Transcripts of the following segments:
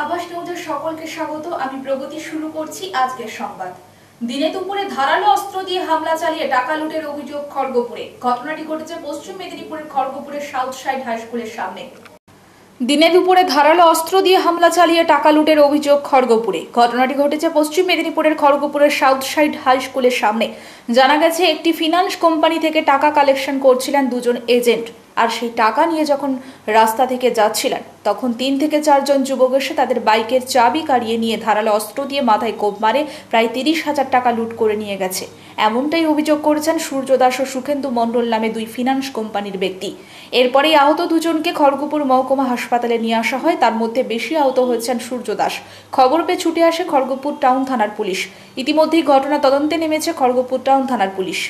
আভাস নিউজের সকলকে স্বাগত। আমি প্রগতি। শুরু করছি আজকের সংবাদ। দিনে দুপুরে ধারালো অস্ত্র দিয়ে হামলা চালিয়ে টাকা লুটের অভিযোগ খড়গপুরে। ঘটনাটি ঘটেছে পশ্চিম মেদিনীপুরের খড়গপুরের সাউথ সাইড হাই স্কুলের সামনে। দিনে দুপুরে ধারালো অস্ত্র দিয়ে হামলা চালিয়ে টাকা লুটের অভিযোগ খড়গপুরে। ঘটনাটি ঘটেছে পশ্চিম মেদিনীপুরের খড়গপুরের সাউথ সাইড হাই স্কুলের সামনে। জানা গেছে, একটি ফিনান্স কোম্পানি থেকে টাকা কালেকশন করছিলেন দুজন এজেন্ট। আর সেই টাকা নিয়ে যখন রাস্তা থেকে যাচ্ছিলেন, তখন 3 থেকে 4 জন যুবক এসে তাদের বাইকের চাবি কাড়িয়ে নিয়ে ধারালো অস্ত্র দিয়ে মাথায় কোপ মারে প্রায় 30,000 টাকা লুট করে নিয়ে গেছে। এমনটাই অভিযোগ করেছেন সূর্য দাস ও সুখেন্দু মণ্ডল নামে দুই ফিনান্স কোম্পানির ব্যক্তি। এরপরেই আহত দুজনকে খড়গপুর মহকুমা হাসপাতালে নিয়ে আসা হয়। তার মধ্যে বেশি আহত হয়েছেন সূর্য দাস। খবর পেয়ে ছুটে আসে খড়গপুর টাউন থানার পুলিশ। ইতিমধ্যেই ঘটনা তদন্তে নেমেছে খড়গপুর টাউন থানার পুলিশ।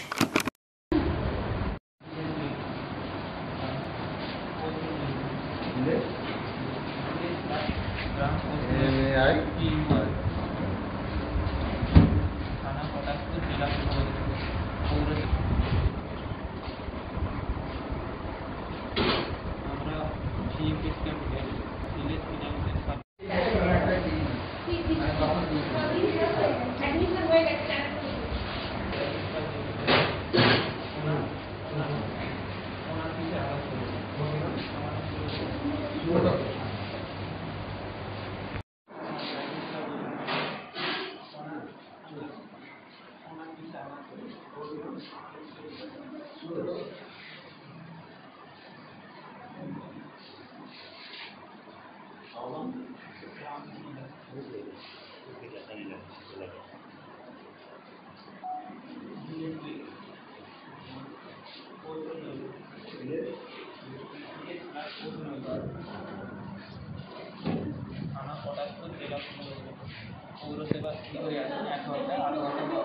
পৌরসভা কি করে আছেন 1 ঘন্টা 8 ঘন্টা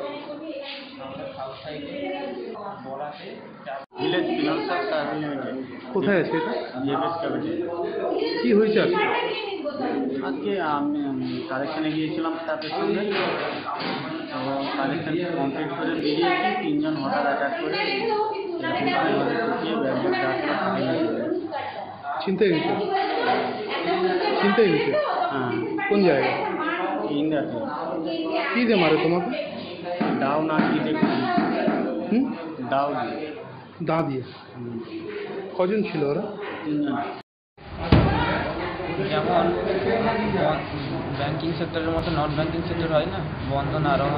আমরা সাউথ সাইডে বড়াতে ভিলেজ ফিনান্সার সার্ভিস লিমিটেড। কোথায় আছে এটা? JBS capital. কি হয়েছে আজকে? আজকে আমি কালেকশনে গিয়েছিলাম স্টাফের সঙ্গে, তো কালেকশন কমপ্লিট করে বেরিয়েছি। 3 জন হঠাৎ অ্যাটাক করে আমাদের ঢুকিয়ে ব্যাগের টাকা ছিনতাই হয়েছে? ছিনতাই হয়েছে? হ্যাঁ। কোন জায়গায়? ইন্ডিয়াতে। কি দিয়ে মারে তোমাকে? দাও না কি দেখি? দাও দিয়ে। দা দিয়ে? কজন ছিল ওরা? 3 জন। যেমন ব্যাংকিং সেক্টরের মতো নন ব্যাংকিং সেক্টর হয় না, বন্ধন আরও।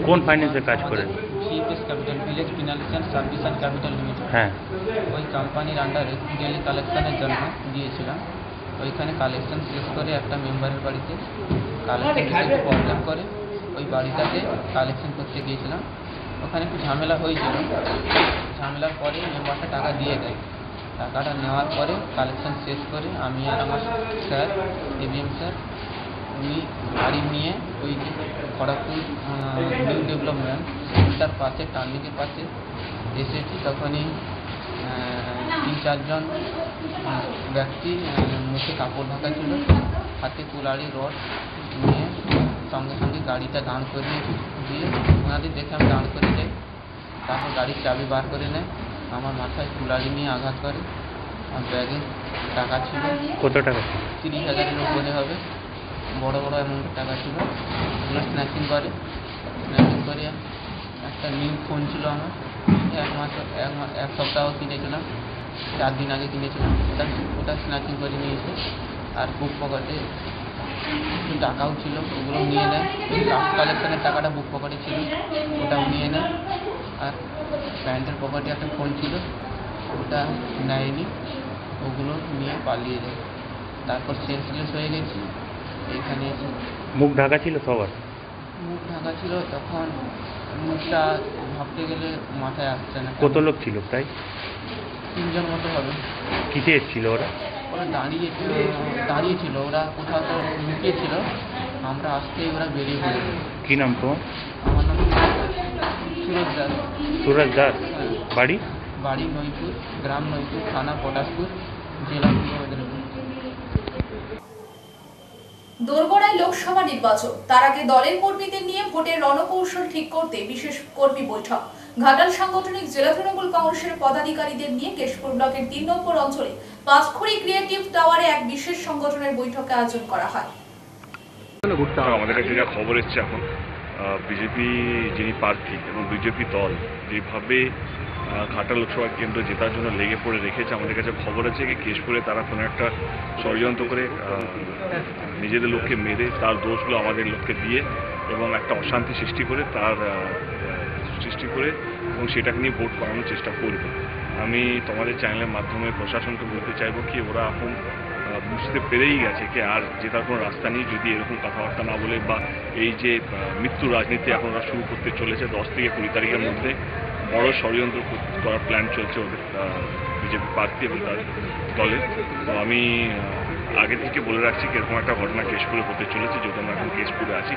কোন ফাইন্যান্সে কাজ করেন? CFS capital, village financial service and capital limited. হ্যাঁ। ওই কোম্পানির আন্ডারে ডেলি কালেকশনের জন্য গিয়েছিলাম। ওইখানে কালেকশন শেষ করে একটা মেম্বারের বাড়িতে কালেকশন একটু প্রবলেম করে ওই বাড়িটাতে কালেকশন করতে গিয়েছিলাম। ওখানে একটু ঝামেলা হয়েছিল। ঝামেলার পরে মেম্বারটা টাকা দিয়ে দেয়। টাকাটা নেওয়ার পরে কালেকশন শেষ করে আমি আর আমার স্যার, এবিএম স্যার, উনি গাড়ি নিয়ে ওই যে খড়গপুর নিউ ডেভেলপমেন্ট স্কুলটার পাশে, টার্নিংয়ের পাশে এসেছি। তখনই 3-4 জন ব্যক্তি মুখে কাপড় ঢাকা ছিল, হাতে কুলাড়ি রড নিয়ে সঙ্গে সঙ্গে গাড়িটা দাঁড় করিয়ে দিয়ে ওনাদের দেখে আমি দাঁড় করে যাই। তারপর গাড়ির চাবি বার করে নেয়, আমার মাথায় কুলাড়ি নিয়ে আঘাত করে। আমার ব্যাগে টাকা ছিল। কত টাকা? 30,000-এর উপরে হবে। বড় বড় অ্যামাউন্টের টাকা ছিল। ওগুলো স্ন্যাচিং করে। স্ন্যাচিং করে একটা নিউ ফোন ছিল আমার, এক সপ্তাহ কিনেছিলাম, 4 দিন আগে কিনেছিলাম। ওটা স্ন্যাচিং করে নিয়েছে। আর বুক পকেটে একটু টাকাও ছিল, ওগুলো নিয়ে নেয়। লাস্ট কালেকশনের টাকাটা বুক পকেটে ছিল, ওটাও নিয়ে নেয়। আর প্যান্টের পকেটে একটা ফোন ছিল, ওটা নেয়নি, ওগুলো নিয়ে পালিয়ে যায়। তারপর সেন্সলেস হয়ে গেছি এখানে এসে। মুখ ঢাকা ছিল সবার? মুখ ঢাকা ছিল, তখন মুখটা ভাবতে গেলে মাথায় আসছে না। কত লোক ছিল? প্রায় 3 জন মতো হবে। কিসে এসেছিল ওরা? ওরা দাঁড়িয়ে ছিল, ওরা কোথাও তো লুকিয়ে ছিল। আমরা আসতেই ওরা বেরিয়ে পড়েছে। কি নাম তোমার? আমার নাম সুরজ দাস। সুরজ দাস। বাড়ি? বাড়ি নইপুর, গ্রাম নইপুর, থানা পটাশপুর, জেলা পূর্ব মেদিনীপুর। দোরগোড়ায় লোকসভা নির্বাচন, তার আগে দলের কর্মীদের নিয়ে ভোটের রণকৌশল ঠিক করতে বিশেষ কর্মী বৈঠক। ঘাটাল সাংগঠনিক জেলা তৃণমূল কংগ্রেসের পদাধিকারীদের নিয়ে কেশপুর ব্লকের 3 নম্বর অঞ্চলে পাঁচখড়ি ক্রিয়েটিভ টাওয়ারে এক বিশেষ সংগঠনের বৈঠকে আয়োজন করা হয়। ঘুরতে তো হবে। আমাদের কাছে যা খবর এসছে এখন বিজেপি যিনি প্রার্থী এবং বিজেপি দল যেভাবে ঘাটা লোকসভা কেন্দ্র জেতার জন্য লেগে পড়ে রেখেছে, আমাদের কাছে খবর আছে কি কেশপুরে তারা কোনো একটা ষড়যন্ত্র করে নিজেদের লোককে মেরে তার দোষগুলো আমাদের লোককে দিয়ে এবং একটা অশান্তি সৃষ্টি করে এবং সেটাকে নিয়ে ভোট করানোর চেষ্টা করবে। আমি তোমাদের চ্যানেলের মাধ্যমে প্রশাসনকে বলতে চাইবো কি ওরা এখন বুঝতে পেরেই গেছে কি আর জেতার কোনো রাস্তা নেই যদি এরকম কথাবার্তা না বলে বা এই যে মৃত্যু রাজনীতি এখন ওরা শুরু করতে চলেছে 10 থেকে 20 তারিখের মধ্যে বড় ষড়যন্ত্র করার প্ল্যান চলছে ওদের বিজেপি প্রার্থী এবং তার দলের। তো আমি আগে থেকে বলে রাখছি কি এরকম একটা ঘটনা কেশপুরে হতে চলেছে, যেহেতু আমরা এখন কেশপুরে আছি।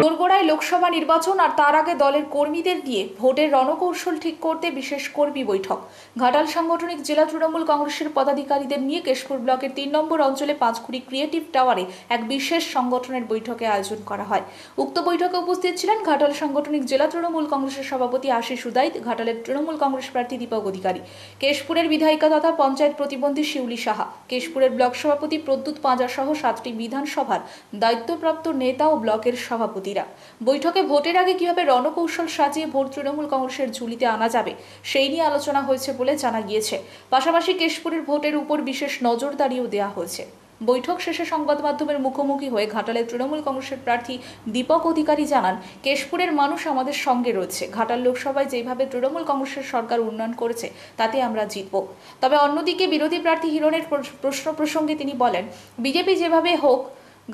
দোরগোড়ায় লোকসভা নির্বাচন আর তার আগে দলের কর্মীদের নিয়ে ভোটের রণকৌশল ঠিক করতে বিশেষ কর্মী বৈঠক। ঘাটাল সাংগঠনিক জেলা তৃণমূল কংগ্রেসের পদাধিকারীদের নিয়ে কেশপুর ব্লকের 3 নম্বর অঞ্চলে পাঁচকুড়ি ক্রিয়েটিভ টাওয়ারে এক বিশেষ সংগঠনের বৈঠকে আয়োজন করা হয়। উক্ত বৈঠকে উপস্থিত ছিলেন ঘাটাল সাংগঠনিক জেলা তৃণমূল কংগ্রেসের সভাপতি আশিস উদাইত, ঘাটালের তৃণমূল কংগ্রেস প্রার্থী দীপক অধিকারী, কেশপুরের বিধায়িকা তথা পঞ্চায়েত প্রতিবন্ধী শিউলি সাহা, কেশপুরের ব্লক সভাপতি প্রদ্যুৎ পাঁজা সহ 7টি বিধানসভার দায়িত্বপ্রাপ্ত নেতা ও ব্লকের সভাপতিরা। বৈঠকে ভোটের আগে কিভাবে রণকৌশল সাজিয়ে ভোট তৃণমূল কংগ্রেসের ঝুলিতে আনা যাবে সেই নিয়ে আলোচনা হয়েছে বলে জানা গিয়েছে। পাশাপাশি কেশপুরের ভোটের উপর বিশেষ নজরদারিও দেওয়া হয়েছে। বৈঠক শেষে সংবাদ মাধ্যমের মুখোমুখি হয়ে ঘাটালের তৃণমূল কংগ্রেসের প্রার্থী দীপক অধিকারী জানান, কেশপুরের মানুষ আমাদের সঙ্গে রয়েছে। ঘাটাল লোকসভায় যেভাবে তৃণমূল কংগ্রেসের সরকার উন্নয়ন করেছে তাতে আমরা জিতব। তবে অন্যদিকে বিরোধী প্রার্থী হিরণের প্রশ্ন প্রসঙ্গে তিনি বলেন, বিজেপি যেভাবে হোক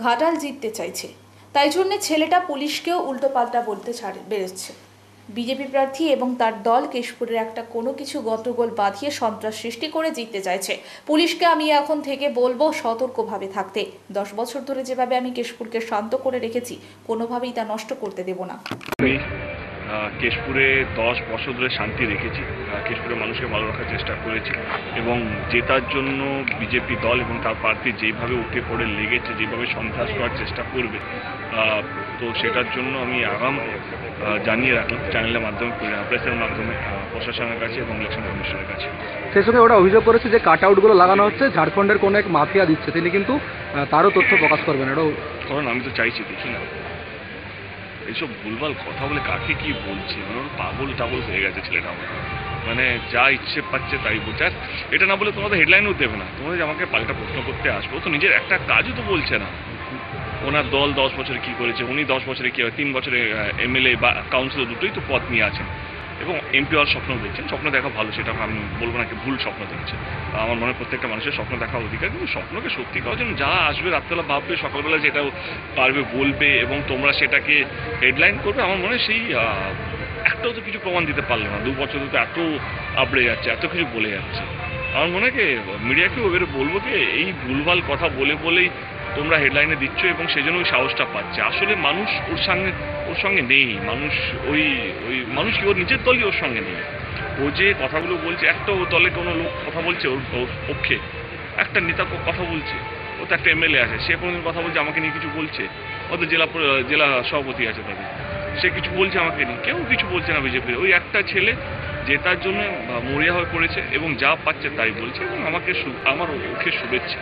ঘাটাল জিততে চাইছে, তাই জন্য ছেলেটা পুলিশকেও উল্টোপাল্টা বলতে বেরোচ্ছে। বিজেপি প্রার্থী এবং তার দল কেশপুরের একটা কোনো কিছু গন্ডগোল বাঁধিয়ে সন্ত্রাস সৃষ্টি করে জিততে চাইছে। পুলিশকে আমি এখন থেকে বলবো সতর্কভাবে থাকতে। 10 বছর ধরে যেভাবে আমি কেশপুরকে শান্ত করে রেখেছি, কোনোভাবেই তা নষ্ট করতে দেব না। আমি কেশপুরে 10 বছর ধরে শান্তি রেখেছি, কেশপুরের মানুষকে ভালো রাখার চেষ্টা করেছি এবং জেতার জন্য বিজেপি দল এবং তার প্রার্থী যেভাবে উঠে পড়ে লেগেছে, যেভাবে সন্ত্রাস করার চেষ্টা করবে, তো সেটার জন্য আমি আগাম জানিয়ে রাখলাম চ্যানেলের মাধ্যমে, প্রেসের মাধ্যমে প্রশাসনের কাছে এবং ইলেকশন কমিশনের কাছে। সেই সঙ্গে ওরা অভিযোগ করেছে যে কাট আউটগুলো লাগানো হচ্ছে ঝাড়খণ্ডের কোনো এক মাফিয়া দিচ্ছে, তিনি কিন্তু তারও তথ্য প্রকাশ করবেন। এটাও কারণ আমি তো চাইছি দেখি না এইসব ভুলভাল কথা বলে কাকে কি বলছে, মানে ওর পাগল টাগল হয়ে গেছে ছেলেটা আমার, মানে যা ইচ্ছে পাচ্ছে তাই বলছে। আর এটা না বলে তোমাদের হেডলাইনও দেবে না, তোমাদের আমাকে পাল্টা প্রশ্ন করতে আসবো তো নিজের একটা কাজও তো বলছে না। ওনার দল 10 বছরে কি করেছে, উনি 10 বছরে কি হয়, 3 বছরে এমএলএ বা কাউন্সিলর দুটোই তো পদ নিয়ে আছেন এবং এমপি হওয়ার স্বপ্ন দেখছেন। স্বপ্ন দেখা ভালো, সেটা আমি বলবো না কি ভুল স্বপ্ন দেখছে। আমার মনে হয় প্রত্যেকটা মানুষের স্বপ্ন দেখা অধিকার, কিন্তু স্বপ্নকে সত্যি করার জন্য যা আসবে রাত্রেবেলা ভাববে, সকালবেলা যেটা পারবে বলবে এবং তোমরা সেটাকে হেডলাইন করবে। আমার মনে হয় সেই একটাও তো কিছু প্রমাণ দিতে পারলো না। 2 বছর তো এত আবড়ে যাচ্ছে, এত কিছু বলে যাচ্ছে। আমার মনে হয় কি মিডিয়াকেও এবারে বলবো কি এই ভুলভাল কথা বলেই তোমরা হেডলাইনে দিচ্ছ এবং সেজন্য ওই সাহসটা পাচ্ছে। আসলে মানুষ ওর সঙ্গে নেই, মানুষ কি ওর নিজের দলই ওর সঙ্গে নেই। ও যে কথাগুলো বলছে, একটা ও দলে কোনো লোক কথা বলছে ওর পক্ষে, একটা নেতা কথা বলছে, ও তো একটা এমএলএ আছে, সে কোনোদিন কথা বলছে আমাকে নিয়ে কিছু বলছে, ওদের জেলা সভাপতি আছে তাদের, সে কিছু বলছে আমাকে নিয়ে, কেউ কিছু বলছে না বিজেপির। ওই একটা ছেলে জেতার জন্য মরিয়া হয়ে পড়েছে এবং যা পাচ্ছে তাই বলছে এবং আমার ওকে শুভেচ্ছা।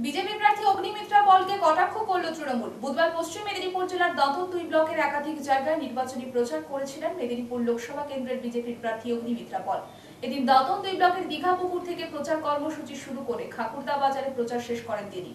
বিজেপি প্রার্থী অগ্নিমিত্রা পলকে কটাক্ষ করল তৃণমূল। বুধবার পশ্চিম মেদিনীপুর জেলার দাঁতন 2 ব্লকের একাধিক জায়গায় নির্বাচনী প্রচার করেছিলেন মেদিনীপুর লোকসভা কেন্দ্রের বিজেপির প্রার্থী অগ্নিমিত্রা পল। এদিন দাঁতন 2 ব্লকের দীঘাপুকুর থেকে প্রচার কর্মসূচি শুরু করে খাকুরদা বাজারে প্রচার শেষ করেন তিনি।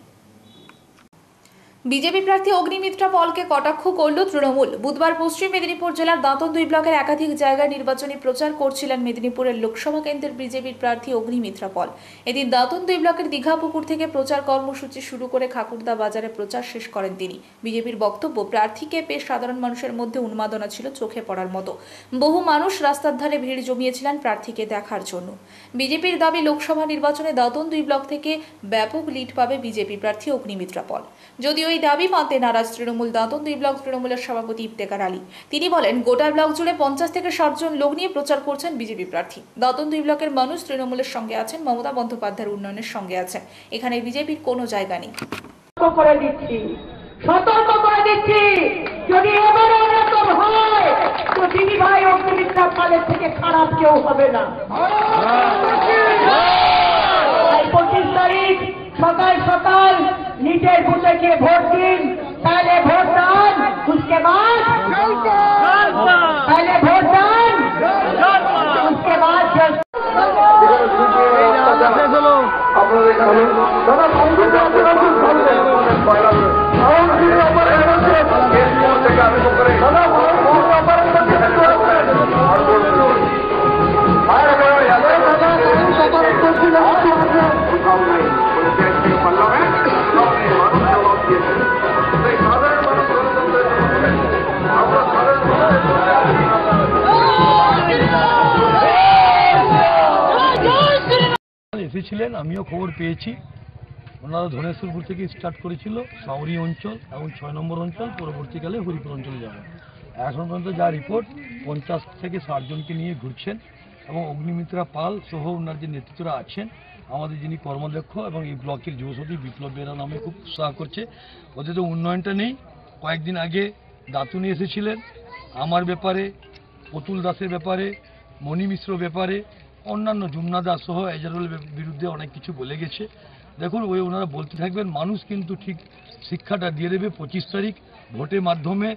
বিজেপি প্রার্থী অগ্নিমিত্রা পলকে কটাক্ষ করল তৃণমূল। বুধবার পশ্চিম মেদিনীপুর জেলার দাঁতন 2 ব্লকের একাধিক জায়গায় নির্বাচনী প্রচার করছিলেন মেদিনীপুরের লোকসভা কেন্দ্রের বিজেপির প্রার্থী অগ্নিমিত্রা পল। এদিন দাঁতন 2 ব্লকের দীঘাপুকুর থেকে প্রচার কর্মসূচি শুরু করে খাকুরদা বাজারে প্রচার শেষ করেন তিনি। বিজেপির বক্তব্য, প্রার্থীকে পেয়ে সাধারণ মানুষের মধ্যে উন্মাদনা ছিল চোখে পড়ার মতো। বহু মানুষ রাস্তার ধারে ভিড় জমিয়েছিলেন প্রার্থীকে দেখার জন্য। বিজেপির দাবি, লোকসভা নির্বাচনে দাঁতন 2 ব্লক থেকে ব্যাপক লিড পাবে বিজেপি প্রার্থী অগ্নিমিত্রা পল। যদিও এই দাবি মানতে নারাজ তৃণমূল দাঁতন 2 ব্লক তৃণমূলের সভাপতি ইফতেখার আলী। তিনি বলেন, গোটা ব্লক জুড়ে 50 থেকে 60 জন লোক নিয়ে প্রচার করছেন বিজেপি প্রার্থী। দাঁতন 2 ব্লকের মানুষ তৃণমূলের সঙ্গে আছেন, মমতা বন্দ্যোপাধ্যায়ের উন্নয়নের সঙ্গে আছেন। এখানে বিজেপির কোনো জায়গা নেই। সতর্ক করে দিচ্ছি, যদি এবারে এরকম হয় তো দিদি ভাই অগ্নিমিত্রা পলের থেকে খারাপ কেউ হবে না। 25 তারিখ সকাল সকাল নিজের বুথে গিয়ে ভোট দিন, তাহলে उसके बाद पहले वोटदान, उसके बाद এসেছিলেন, আমিও খবর পেয়েছি। ওনারা ধনেশ্বরপুর থেকে স্টার্ট করেছিল, সাউরি অঞ্চল এবং 6 নম্বর অঞ্চল, পরবর্তীকালে হরিপুর অঞ্চলে যাবেন। এখন পর্যন্ত যা রিপোর্ট 50 থেকে 60 জনকে নিয়ে ঘুরছেন এবং অগ্নিমিত্রা পাল সহ ওনার যে নেতৃত্বরা আছেন, আমাদের যিনি কর্মদক্ষ এবং এই ব্লকের যুবশক্তি বিপ্লব বেরা নামে খুব উৎসাহ করছে। ওদের তো উন্নয়নটা নেই। কয়েকদিন আগে দাতুনি এসেছিলেন, আমার ব্যাপারে, পুতুল দাসের ব্যাপারে, মণি মিশ্র ব্যাপারে, অন্যান্য যমুনা দাস সহ এজারুলের বিরুদ্ধে অনেক কিছু বলে গেছে। দেখুন, ওনারা বলতে থাকবেন, মানুষ কিন্তু ঠিক শিক্ষাটা দিয়ে দেবে 25 তারিখ ভোটের মাধ্যমে।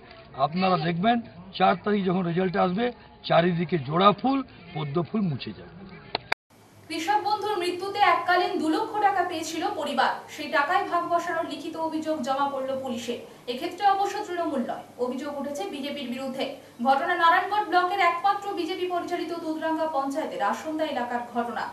আপনারা দেখবেন 4 তারিখ যখন রেজাল্ট আসবে, চারিদিকে জোড়া ফুল, পদ্ম ফুল মুছে যাবে। কৃষক বন্ধুর মৃত্যুতে এককালীন 2 লক্ষ টাকা পেয়েছিল পরিবার, সেই টাকায় ভাগ বসানোর লিখিত অভিযোগ জমা পড়ল পুলিশে। এক্ষেত্রে অবশ্য তৃণমূল নয়, অভিযোগ উঠেছে বিজেপির বিরুদ্ধে। ঘটনা নারায়ণগড় ব্লকের একমাত্র বিজেপি পরিচালিত দুধরাঙ্গা পঞ্চায়েতের আসন্দা এলাকার ঘটনা।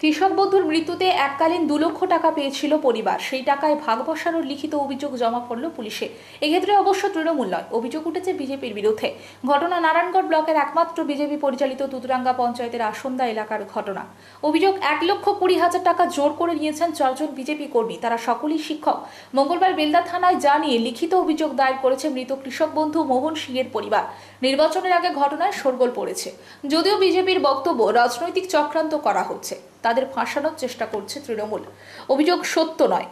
কৃষক বন্ধুর মৃত্যুতে এককালীন 2 লক্ষ টাকা পেয়েছিল পরিবার, সেই টাকায় ভাগ বসানোর লিখিত অভিযোগ জমা পড়ল পুলিশে। এক্ষেত্রে অবশ্য তৃণমূল নয়, অভিযোগ উঠেছে বিজেপির বিরুদ্ধে। ঘটনা নারায়ণগড় ব্লকের একমাত্র বিজেপি পরিচালিত দুধরাঙ্গা পঞ্চায়েতের আসন্দা এলাকার ঘটনা। অভিযোগ 1,20,000 টাকা জোর করে নিয়েছেন 4 জন বিজেপি কর্মী, তারা সকলেই শিক্ষক। মঙ্গলবার বেলদা থানায় জানিয়ে লিখিত অভিযোগ দায়ের করেছে মৃত কৃষক বন্ধু মোহন সিংয়ের পরিবার। নির্বাচনের আগে ঘটনায় শোরগোল পড়েছে। যদিও বিজেপির বক্তব্য রাজনৈতিক চক্রান্ত করা হচ্ছে, তাদের ফাঁসানোর চেষ্টা করছে তৃণমূল। অভিযোগ সত্য নয়।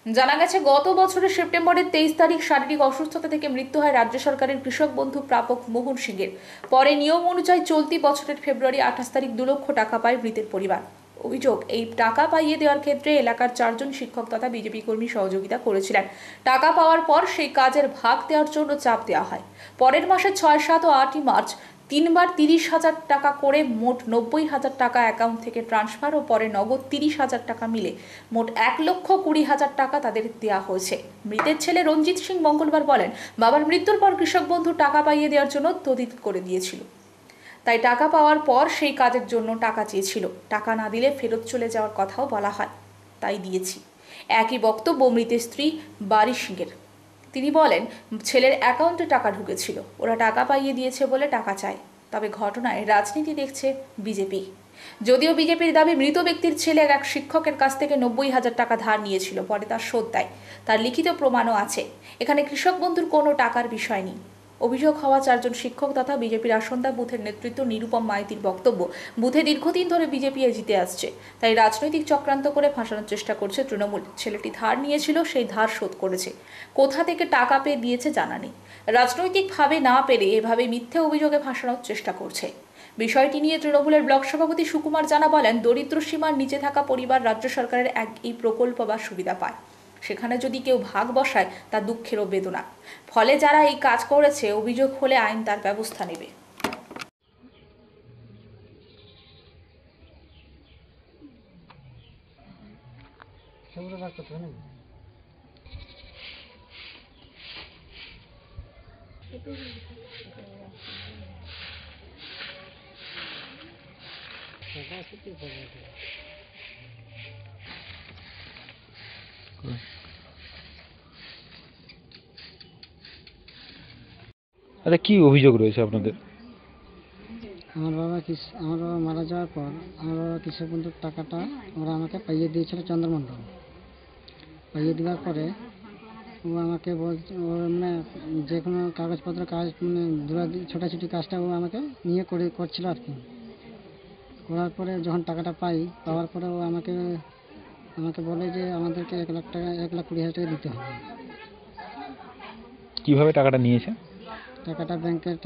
জানা গেছে, গত বছরের সেপ্টেম্বরের 23 তারিখ শারীরিক অসুস্থতা থেকে মৃত্যু হয় রাজ্য সরকারের কৃষক বন্ধু প্রাপক মোহন সিংয়ের। পরে নিয়ম অনুযায়ী চলতি বছরের ফেব্রুয়ারি 28 তারিখ 2 লক্ষ টাকা পায় মৃতের পরিবার। অভিযোগ, এই টাকা পাইয়ে দেওয়ার ক্ষেত্রে এলাকার 4 জন শিক্ষক তথা বিজেপি কর্মী সহযোগিতা করেছিলেন। টাকা পাওয়ার পর সেই কাজের ভাগ দেওয়ার জন্য চাপ দেওয়া হয়। পরের মাসে 6, 7 ও 8 মার্চ 3 বার 30,000 টাকা করে মোট 90,000 টাকা অ্যাকাউন্ট থেকে ট্রান্সফার ও পরে নগদ 30,000 টাকা মিলে মোট 1,20,000 টাকা তাদের দেওয়া হয়েছে। মৃতের ছেলে রঞ্জিত সিং মঙ্গলবার বলেন, বাবার মৃত্যুর পর কৃষক বন্ধু টাকা পাইয়ে দেওয়ার জন্য তদিত করে দিয়েছিল, তাই টাকা পাওয়ার পর সেই কাজের জন্য টাকা চেয়েছিল। টাকা না দিলে ফেরত চলে যাওয়ার কথাও বলা হয়, তাই দিয়েছি। একই বক্তব্য মৃতের স্ত্রী বারি সিংয়ের। তিনি বলেন, ছেলের অ্যাকাউন্টে টাকা ঢুকেছিল, ওরা টাকা পাইয়ে দিয়েছে বলে টাকা চায়। তবে ঘটনায় রাজনীতি দেখছে বিজেপি। যদিও বিজেপির দাবি, মৃত ব্যক্তির ছেলে এক শিক্ষকের কাছ থেকে 90,000 টাকা ধার নিয়েছিল, পরে তার শোধ দেয়, তার লিখিত প্রমাণও আছে। এখানে কৃষক বন্ধুর কোনো টাকার বিষয় নেই। অভিযোগ হওয়া 4 জন শিক্ষক তথা বিজেপির আসন্দা বুথের নেতৃত্ব নিরুপম মাইতির বক্তব্য, বুথে দীর্ঘদিন ধরে বিজেপি জিতে আসছে, তাই রাজনৈতিক চক্রান্ত করে ফাঁসানোর চেষ্টা করছে তৃণমূল। ছেলেটি ধার নিয়েছিল, সেই ধার শোধ করেছে, কোথা থেকে টাকা পেয়ে দিয়েছে জানা নেই। রাজনৈতিকভাবে না পেরে এভাবে মিথ্যে অভিযোগে ফাঁসানোর চেষ্টা করছে। বিষয়টি নিয়ে তৃণমূলের ব্লক সভাপতি সুকুমার জানা বলেন, দরিদ্র সীমার নিচে থাকা পরিবার রাজ্য সরকারের এই প্রকল্প বা সুবিধা পায়, সেখানে যদি কেউ ভাগ বসায় তা দুঃখেরও বেদনা। ফলে যারা এই কাজ করেছে, অভিযোগ হলে আইন তার ব্যবস্থা নেবে। আচ্ছা, কি অভিযোগ রয়েছে আপনাদের? আমার বাবা মারা যাওয়ার পর আমার বাবা কৃষক বন্ধুর টাকাটা ওরা আমাকে পাইয়ে দিয়েছিল চন্দ্রমণ্ডল। পাইয়ে দেওয়ার পরে ও আমাকে মানে যে কোনো কাগজপত্র কাজ মানে ছোটাছুটি কাজটা ও আমাকে নিয়ে করছিল আর কি। করার পরে যখন টাকাটা পাওয়ার পরে ও আমাকে বলে যে আমাদেরকে 1 লাখ টাকা 1,20,000 টাকা দিতে হবে। কিভাবে টাকাটা নিয়েছে? টাকাটা ব্যাংকের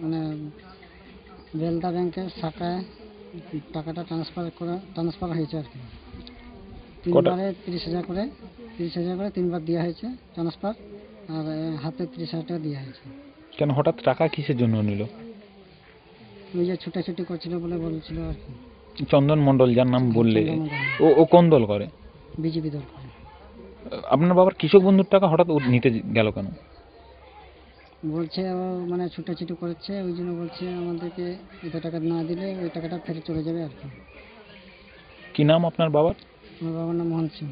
মানে বেলদা ব্যাংকের শাখায় টাকাটা ট্রান্সফার হয়েছে আর কি। 3 বারে 30,000 করে 3 বার দেওয়া হয়েছে ট্রান্সফার। আর হাতে 30,000 টাকা দেওয়া হয়েছে। কেন হঠাৎ টাকা কিসের জন্য নিল? ওই যে ছুটাছুটি করছিল বলে বলছিল আর কি। চন্দন মণ্ডল যার নাম বললে, চন্দন মণ্ডল। ও কোন দল করে? বিজেপি দল করে। আপনার বাবার কৃষক বন্ধুর টাকা হঠাৎ ও নিতে গেল কেন? বলছে ও মানে ছুটাছুটি করেছে, ওই জন্য বলছে আমাদেরকে এত টাকা না দিলে ওই টাকাটা ফেরত চলে যাবে আর কি। কি নাম আপনার বাবার? আমার বাবার নাম মোহন সিং,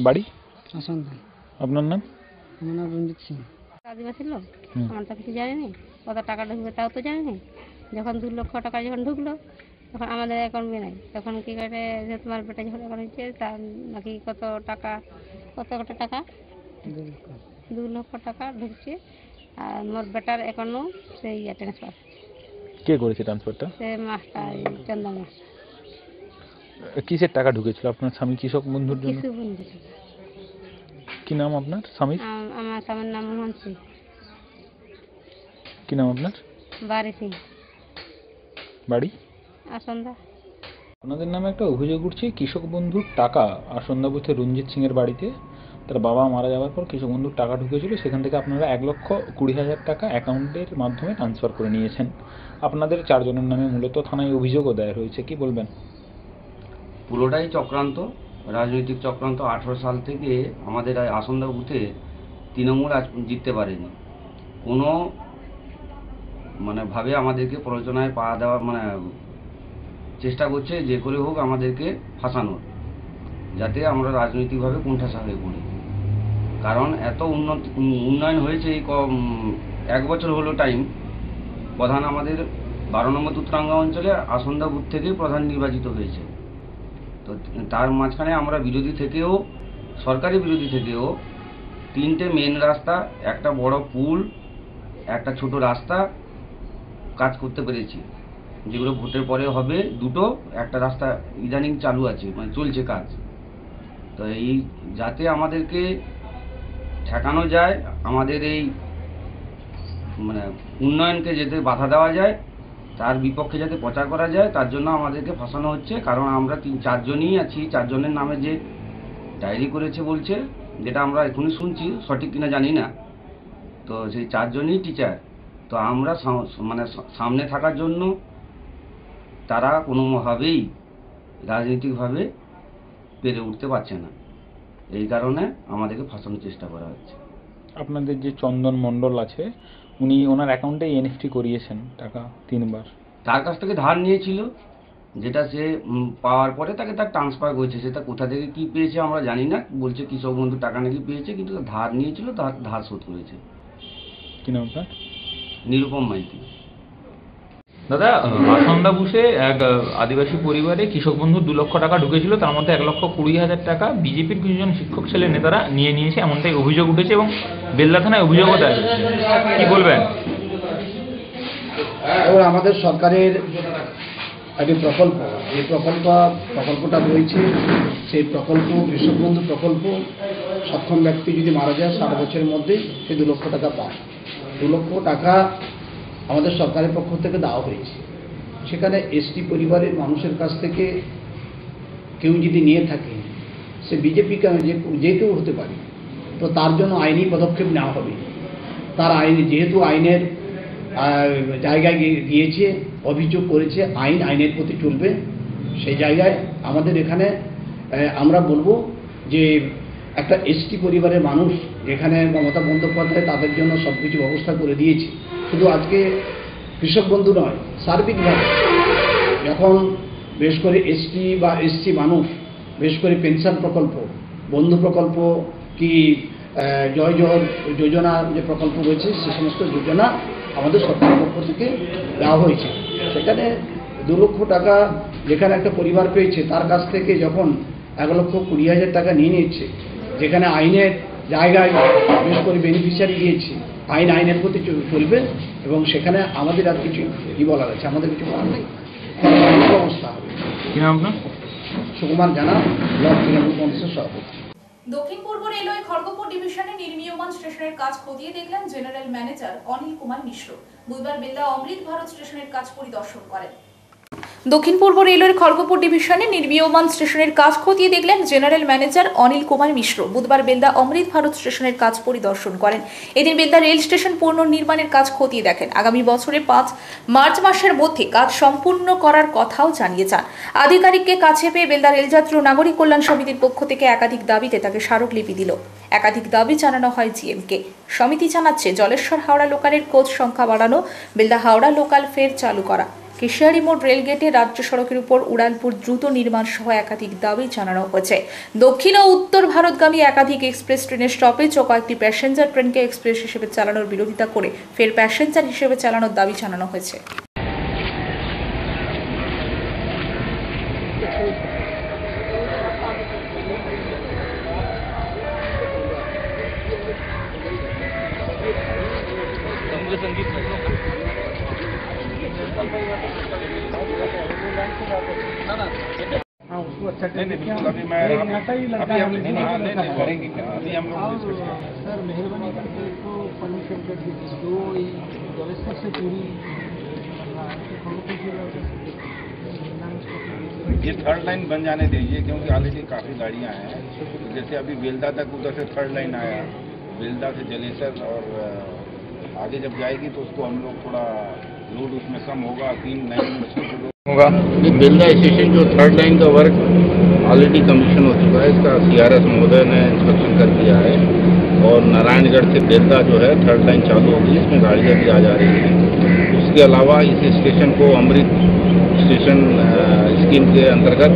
বাড়ি? আসন্দা। আপনার নাম? আমার নাম রঞ্জিত সিং। আদিবাসী লোক, আমরা তো কিছু জানিনি, কত টাকা ঢুকবে তাও তো জানিনি। যখন 2 লক্ষ টাকা যখন ঢুকলো তখন আমাদের অ্যাকাউন্টে নাই, তখন কী করে যে তোমার বেটা যখন এখন হচ্ছে তার নাকি কত টাকা 2 লক্ষ টাকা ঢুকছে, আর মোর বেটার অ্যাকাউন্টও সেই ট্রান্সফার। কে করেছে ট্রান্সফারটা? সে মাস্টার চন্দন মাস্টার। কিসের টাকা ঢুকেছিল আপনার স্বামী কৃষক বন্ধুর জন্য? কিছু বন্ধু। কি নাম আপনার স্বামীর? আমার স্বামীর নাম মোহন সিং। কি নাম আপনার? বারি সিং, বাড়ি? আসন্দা। আপনাদের নামে একটা অভিযোগ উঠছে কৃষক বন্ধুর টাকা আসন্দা বুথে রঞ্জিত সিং এর বাড়িতে তার বাবা মারা যাওয়ার পর কৃষক বন্ধুর টাকা ঢুকেছিল, সেখান থেকে আপনারা 1,20,000 টাকা অ্যাকাউন্টের মাধ্যমে ট্রান্সফার করে নিয়েছেন। আপনাদের 4 জনের নামে মূলত থানায় অভিযোগও দায়ের হয়েছে, কি বলবেন? পুরোটাই চক্রান্ত, রাজনৈতিক চক্রান্ত। 18 সাল থেকে আমাদের আসন্দা বুথে তৃণমূল আজ জিততে পারেনি। কোনো ভাবে আমাদেরকে প্ররোচনায় পা দেওয়ার চেষ্টা করছে, যে করে হোক আমাদেরকে ফাঁসানোর, যাতে আমরা রাজনৈতিকভাবে কোণঠাসা হয়ে পড়ি। কারণ এত উন্নয়ন হয়েছে, এই 1 বছর হলো টাইম। প্রধান আমাদের 12 নম্বর উত্তরাঙ্গা অঞ্চলে আসন্দা বুথ থেকেই প্রধান নির্বাচিত হয়েছে। তো তার মাঝখানে আমরা বিরোধী থেকেও, সরকারি বিরোধী থেকেও 3টে মেন রাস্তা, একটা বড় পুল, একটা ছোট রাস্তা কাজ করতে পেরেছি, যেগুলো ভোটের পরে হবে। 2টো, একটা রাস্তা ইদানিং চালু আছে, চলছে কাজ। তো এই যাতে আমাদেরকে ঠেকানো যায়, আমাদের এই উন্নয়নকে যাতে বাধা দেওয়া যায়, তার বিপক্ষে যাতে প্রচার করা যায়, তার জন্য আমাদেরকে ফাঁসানো হচ্ছে। কারণ আমরা 3-4 জনই আছি। 4 জনের নামে যে ডায়েরি করেছে বলছে, যেটা আমরা এখনই শুনছি, সঠিক কিনা জানি না। তো সেই 4 জনই টিচার। তো আমরা সামনে থাকার জন্য তারা কোনোভাবেই রাজনৈতিকভাবে পেরে উঠতে পারছে না, এই কারণে আমাদেরকে ফাঁসানোর চেষ্টা করা হচ্ছে। আপনাদের যে চন্দন মণ্ডল আছে, উনি ওনার অ্যাকাউন্টে এনএফটি করিয়েছেন টাকা 3 বার। তার কাছ থেকে ধার নিয়েছিল, যেটা সে পাওয়ার পরে তাকে তার ট্রান্সফার করেছে। সেটা কোথা থেকে কি পেয়েছে আমরা জানি না। বলছে কৃষক বন্ধু টাকা নাকি পেয়েছে, কিন্তু ধার নিয়েছিল, তার ধার শোধ করেছে। কি নাম আপনার? নিরুপম মাইতি। দাদা, আসন্দা বুথে এক আদিবাসী পরিবারে কৃষক বন্ধুর 2 লক্ষ টাকা ঢুকেছিল, তার মধ্যে 1,20,000 টাকা বিজেপির কিছুজন শিক্ষক ছেলে নেতারা নিয়েছে, এমনটাই অভিযোগ উঠেছে এবং বেলদা থানায় অভিযোগও দায়ের হয়েছে। কি বলবেন? আমাদের সরকারের একটি প্রকল্প, এই প্রকল্পটা রয়েছে। সেই প্রকল্প কৃষক বন্ধু প্রকল্প, সক্ষম ব্যক্তি যদি মারা যায় 60 বছরের মধ্যে সে 2 লক্ষ টাকা পায়। 2 লক্ষ টাকা আমাদের সরকারের পক্ষ থেকে দেওয়া হয়েছে। সেখানে এসটি পরিবারের মানুষের কাছ থেকে কেউ যদি নিয়ে থাকে, সে বিজেপি যে কেউ হতে পারে, তো তার জন্য আইনি পদক্ষেপ নেওয়া হবে। তার যেহেতু আইনের জায়গায় গিয়েছে, অভিযোগ করেছে, আইনের প্রতি চলবে। সেই জায়গায় আমাদের এখানে আমরা বলবো যে একটা এসটি পরিবারের মানুষ, যেখানে মমতা বন্দ্যোপাধ্যায় তাদের জন্য সব কিছু ব্যবস্থা করে দিয়েছে, শুধু আজকে কৃষক বন্ধু নয়, সার্বিকভাবে যখন বেশ করে এসটি বা এসসি মানুষ, বেশ করে পেনশন প্রকল্প, বন্ধু প্রকল্প, কি জয় জোহর যোজনা যে প্রকল্প রয়েছে, সে সমস্ত যোজনা আমাদের সরকারের পক্ষ থেকে দেওয়া হয়েছে। সেখানে 2 লক্ষ টাকা যেখানে একটা পরিবার পেয়েছে, তার কাছ থেকে যখন 1,20,000 টাকা নিয়ে নিচ্ছে, যেখানে আইনের জায়গায় বেশ করে বেনিফিশিয়ারি গিয়েছে, আইনের প্রতি চলবে। এবং সেখানে আমাদের আর কিছু কি বলার আছে, আমাদের কিছু বলার নেই, অবস্থা হবে। কি নাম আপনার? সুকুমার জানা, ব্লক তৃণমূল কংগ্রেসের সভাপতি। দক্ষিণ পূর্ব রেলওয়ে খড়গপুর ডিভিশনে নির্মীয়মান স্টেশনের কাজ খতিয়ে দেখলেন জেনারেল ম্যানেজার অনিল কুমার মিশ্র। বুধবার বেলদা অমৃত ভারত স্টেশনের কাজ পরিদর্শন করেন। দক্ষিণ পূর্ব রেলওয়ের খড়গপুর ডিভিশনে নির্মীয়মান স্টেশনের কাজ খতিয়ে দেখলেন জেনারেল ম্যানেজার অনিল কুমার মিশ্র। বুধবার বেলদা অমৃত ভারত স্টেশনের কাজ পরিদর্শন করেন। এদিন বেলদা রেল স্টেশন পুনর্নির্মাণের কাজ খতিয়ে দেখেন। আগামী বছরের 5 মার্চ মাসের মধ্যে কাজ সম্পূর্ণ করার কথাও জানিয়ে যান। আধিকারিককে কাছে পেয়ে বেলদা রেলযাত্রী ও নাগরিক কল্যাণ সমিতির পক্ষ থেকে একাধিক দাবিতে তাকে স্মারকলিপি দিল। একাধিক দাবি জানানো হয় জিএমকে। সমিতি জানাচ্ছে জলেশ্বর হাওড়া লোকালের কোচ সংখ্যা বাড়ানো, বেলদা হাওড়া লোকাল ফের চালু করা, কেশিয়ারি মোড় রেলগেটে রাজ্য সড়কের উপর উড়ালপুর দ্রুত নির্মাণ সহ একাধিক দাবি জানানো হয়েছে। দক্ষিণ ও উত্তর ভারতগামী একাধিক এক্সপ্রেস ট্রেনের স্টপেজ ও কয়েকটি প্যাসেঞ্জার ট্রেনকে এক্সপ্রেস হিসেবে চালানোর বিরোধিতা করে ফের প্যাসেঞ্জার হিসেবে চালানোর দাবি জানানো হয়েছে। सर मेहरबानी करके इसको परमिशन कर दीजिए जो जलेश्वर से पूरी ये थर्ड लाइन बन जाने दीजिए क्योंकि ऑलरेडी काफ़ी गाड़ियाँ हैं। जैसे अभी बेलदा तक उधर से थर्ड लाइन आया, बेलदा से जलेसर और आगे जब जाएगी तो उसको हम लोग थोड़ा लोड उसमें कम होगा। 3 लाइन में होगा। बेलदा स्टेशन जो थर्ड लाइन का वर्क ऑलरेडी कमीशन हो चुका है, इसका CRS महोदय ने इंस्पेक्शन कर दिया है और नारायणगढ़ से बेलदा जो है थर्ड लाइन चालू होगी, इसमें गाड़ियाँ भी आ जा रही हैं। उसके अलावा इस स्टेशन को अमृत स्टेशन स्कीम के अंतर्गत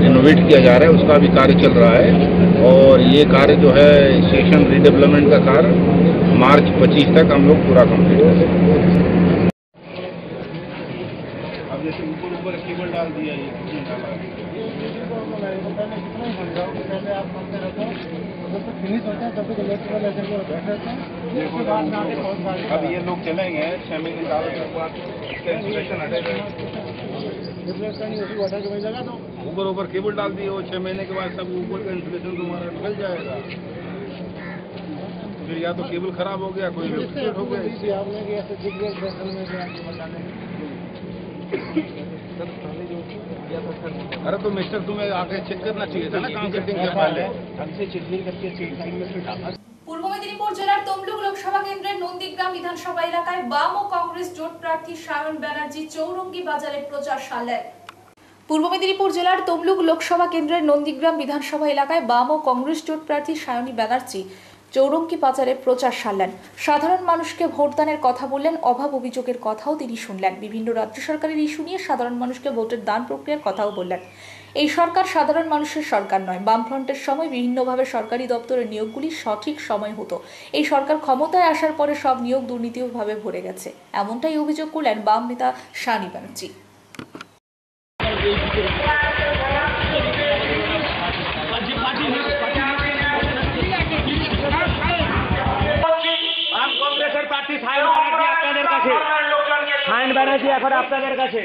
रिनोवेट किया जा रहा है, उसका भी कार्य चल रहा है और ये कार्य जो है स्टेशन रीडेवलपमेंट का कार्य मार्च 25 तक हम लोग पूरा कंप्लीट कर सकते हैं। अब जैसे ऊपर केबल डाल दिया, ये किसने डाला? अब ये लोग चलेंगे 6 महीने के बाद इंस्टॉलेशन हटेगा, ऊपर केबल डाल दिए, वो 6 महीने के बाद सब ऊपर का इंस्टॉलेशन तुम्हारा निकल जाएगा। फिर या तो केबल खराब हो गया, कोई हो गया। अरे तो मिस्टर तुम्हें आके चेक करना चाहिए था ना काम सेटिंग के पहले, हमसे चिटलिंग करके পূর্ব মেদিনীপুর জেলার তমলুক লোকসভা কেন্দ্রের নন্দীগ্রাম বিধানসভা এলাকায় বাম ও কংগ্রেস জোট প্রার্থী সায়ন ব্যানার্জি চৌরঙ্গি বাজারে প্রচার সারলেন। পূর্ব মেদিনীপুর জেলার তমলুক লোকসভা কেন্দ্রের নন্দীগ্রাম বিধানসভা এলাকায় বাম ও কংগ্রেস জোট প্রার্থী সায়নী ব্যানার্জি চৌরঙ্গি বাজারে প্রচার সারলেন। সাধারণ মানুষকে ভোটদানের কথা বললেন, অভাব অভিযোগের কথাও তিনি শুনলেন। বিভিন্ন রাজ্য সরকারের ইস্যু নিয়ে সাধারণ মানুষকে ভোটের দান প্রক্রিয়ার কথাও বললেন। এই সরকার সাধারণ মানুষের সরকার নয়। বামফ্রন্টের সময় বিভিন্নভাবে সরকারি দপ্তরের নিয়োগগুলি সঠিক সময় হতো। এই সরকার ক্ষমতায় আসার পরে সব নিয়োগ দুর্নীতিভাবে ভরে গেছে, এমনটাই অভিযোগ করলেন বাম নেতা সায়নী ব্যানার্জি। সায়ন ব্যানার্জি এখন আপনাদের কাছে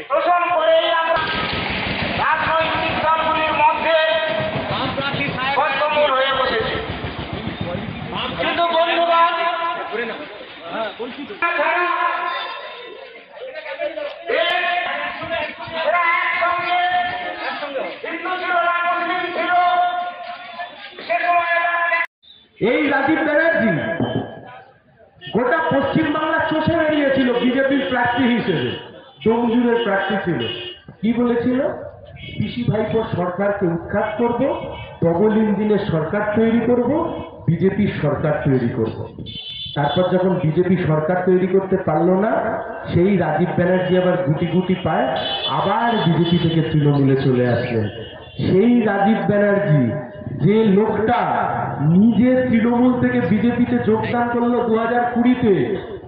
রাজনৈতিক দলগুলির মধ্যে বদ্ধমূল হয়ে বসেছে। কিন্তু বন্ধুগণ, এই রাজীব ব্যানার্জি গোটা পশ্চিমবাংলা চষে বেরিয়েছিল বিজেপির প্রার্থী হিসেবে, ডোমজুরের প্রার্থী ছিল। কি বলেছিল? পিসি ভাইপোর সরকারকে উৎখাত করব, ডবল ইঞ্জিনের সরকার তৈরি করব, বিজেপির সরকার তৈরি করব। তারপর যখন বিজেপি সরকার তৈরি করতে পারলো না, সেই রাজীব ব্যানার্জি আবার গুটি গুটি পায় আবার বিজেপি থেকে তৃণমূলে চলে আসলেন। সেই রাজীব ব্যানার্জি, যে লোকটা নিজে তৃণমূল থেকে বিজেপিতে যোগদান করলো 2020-তে,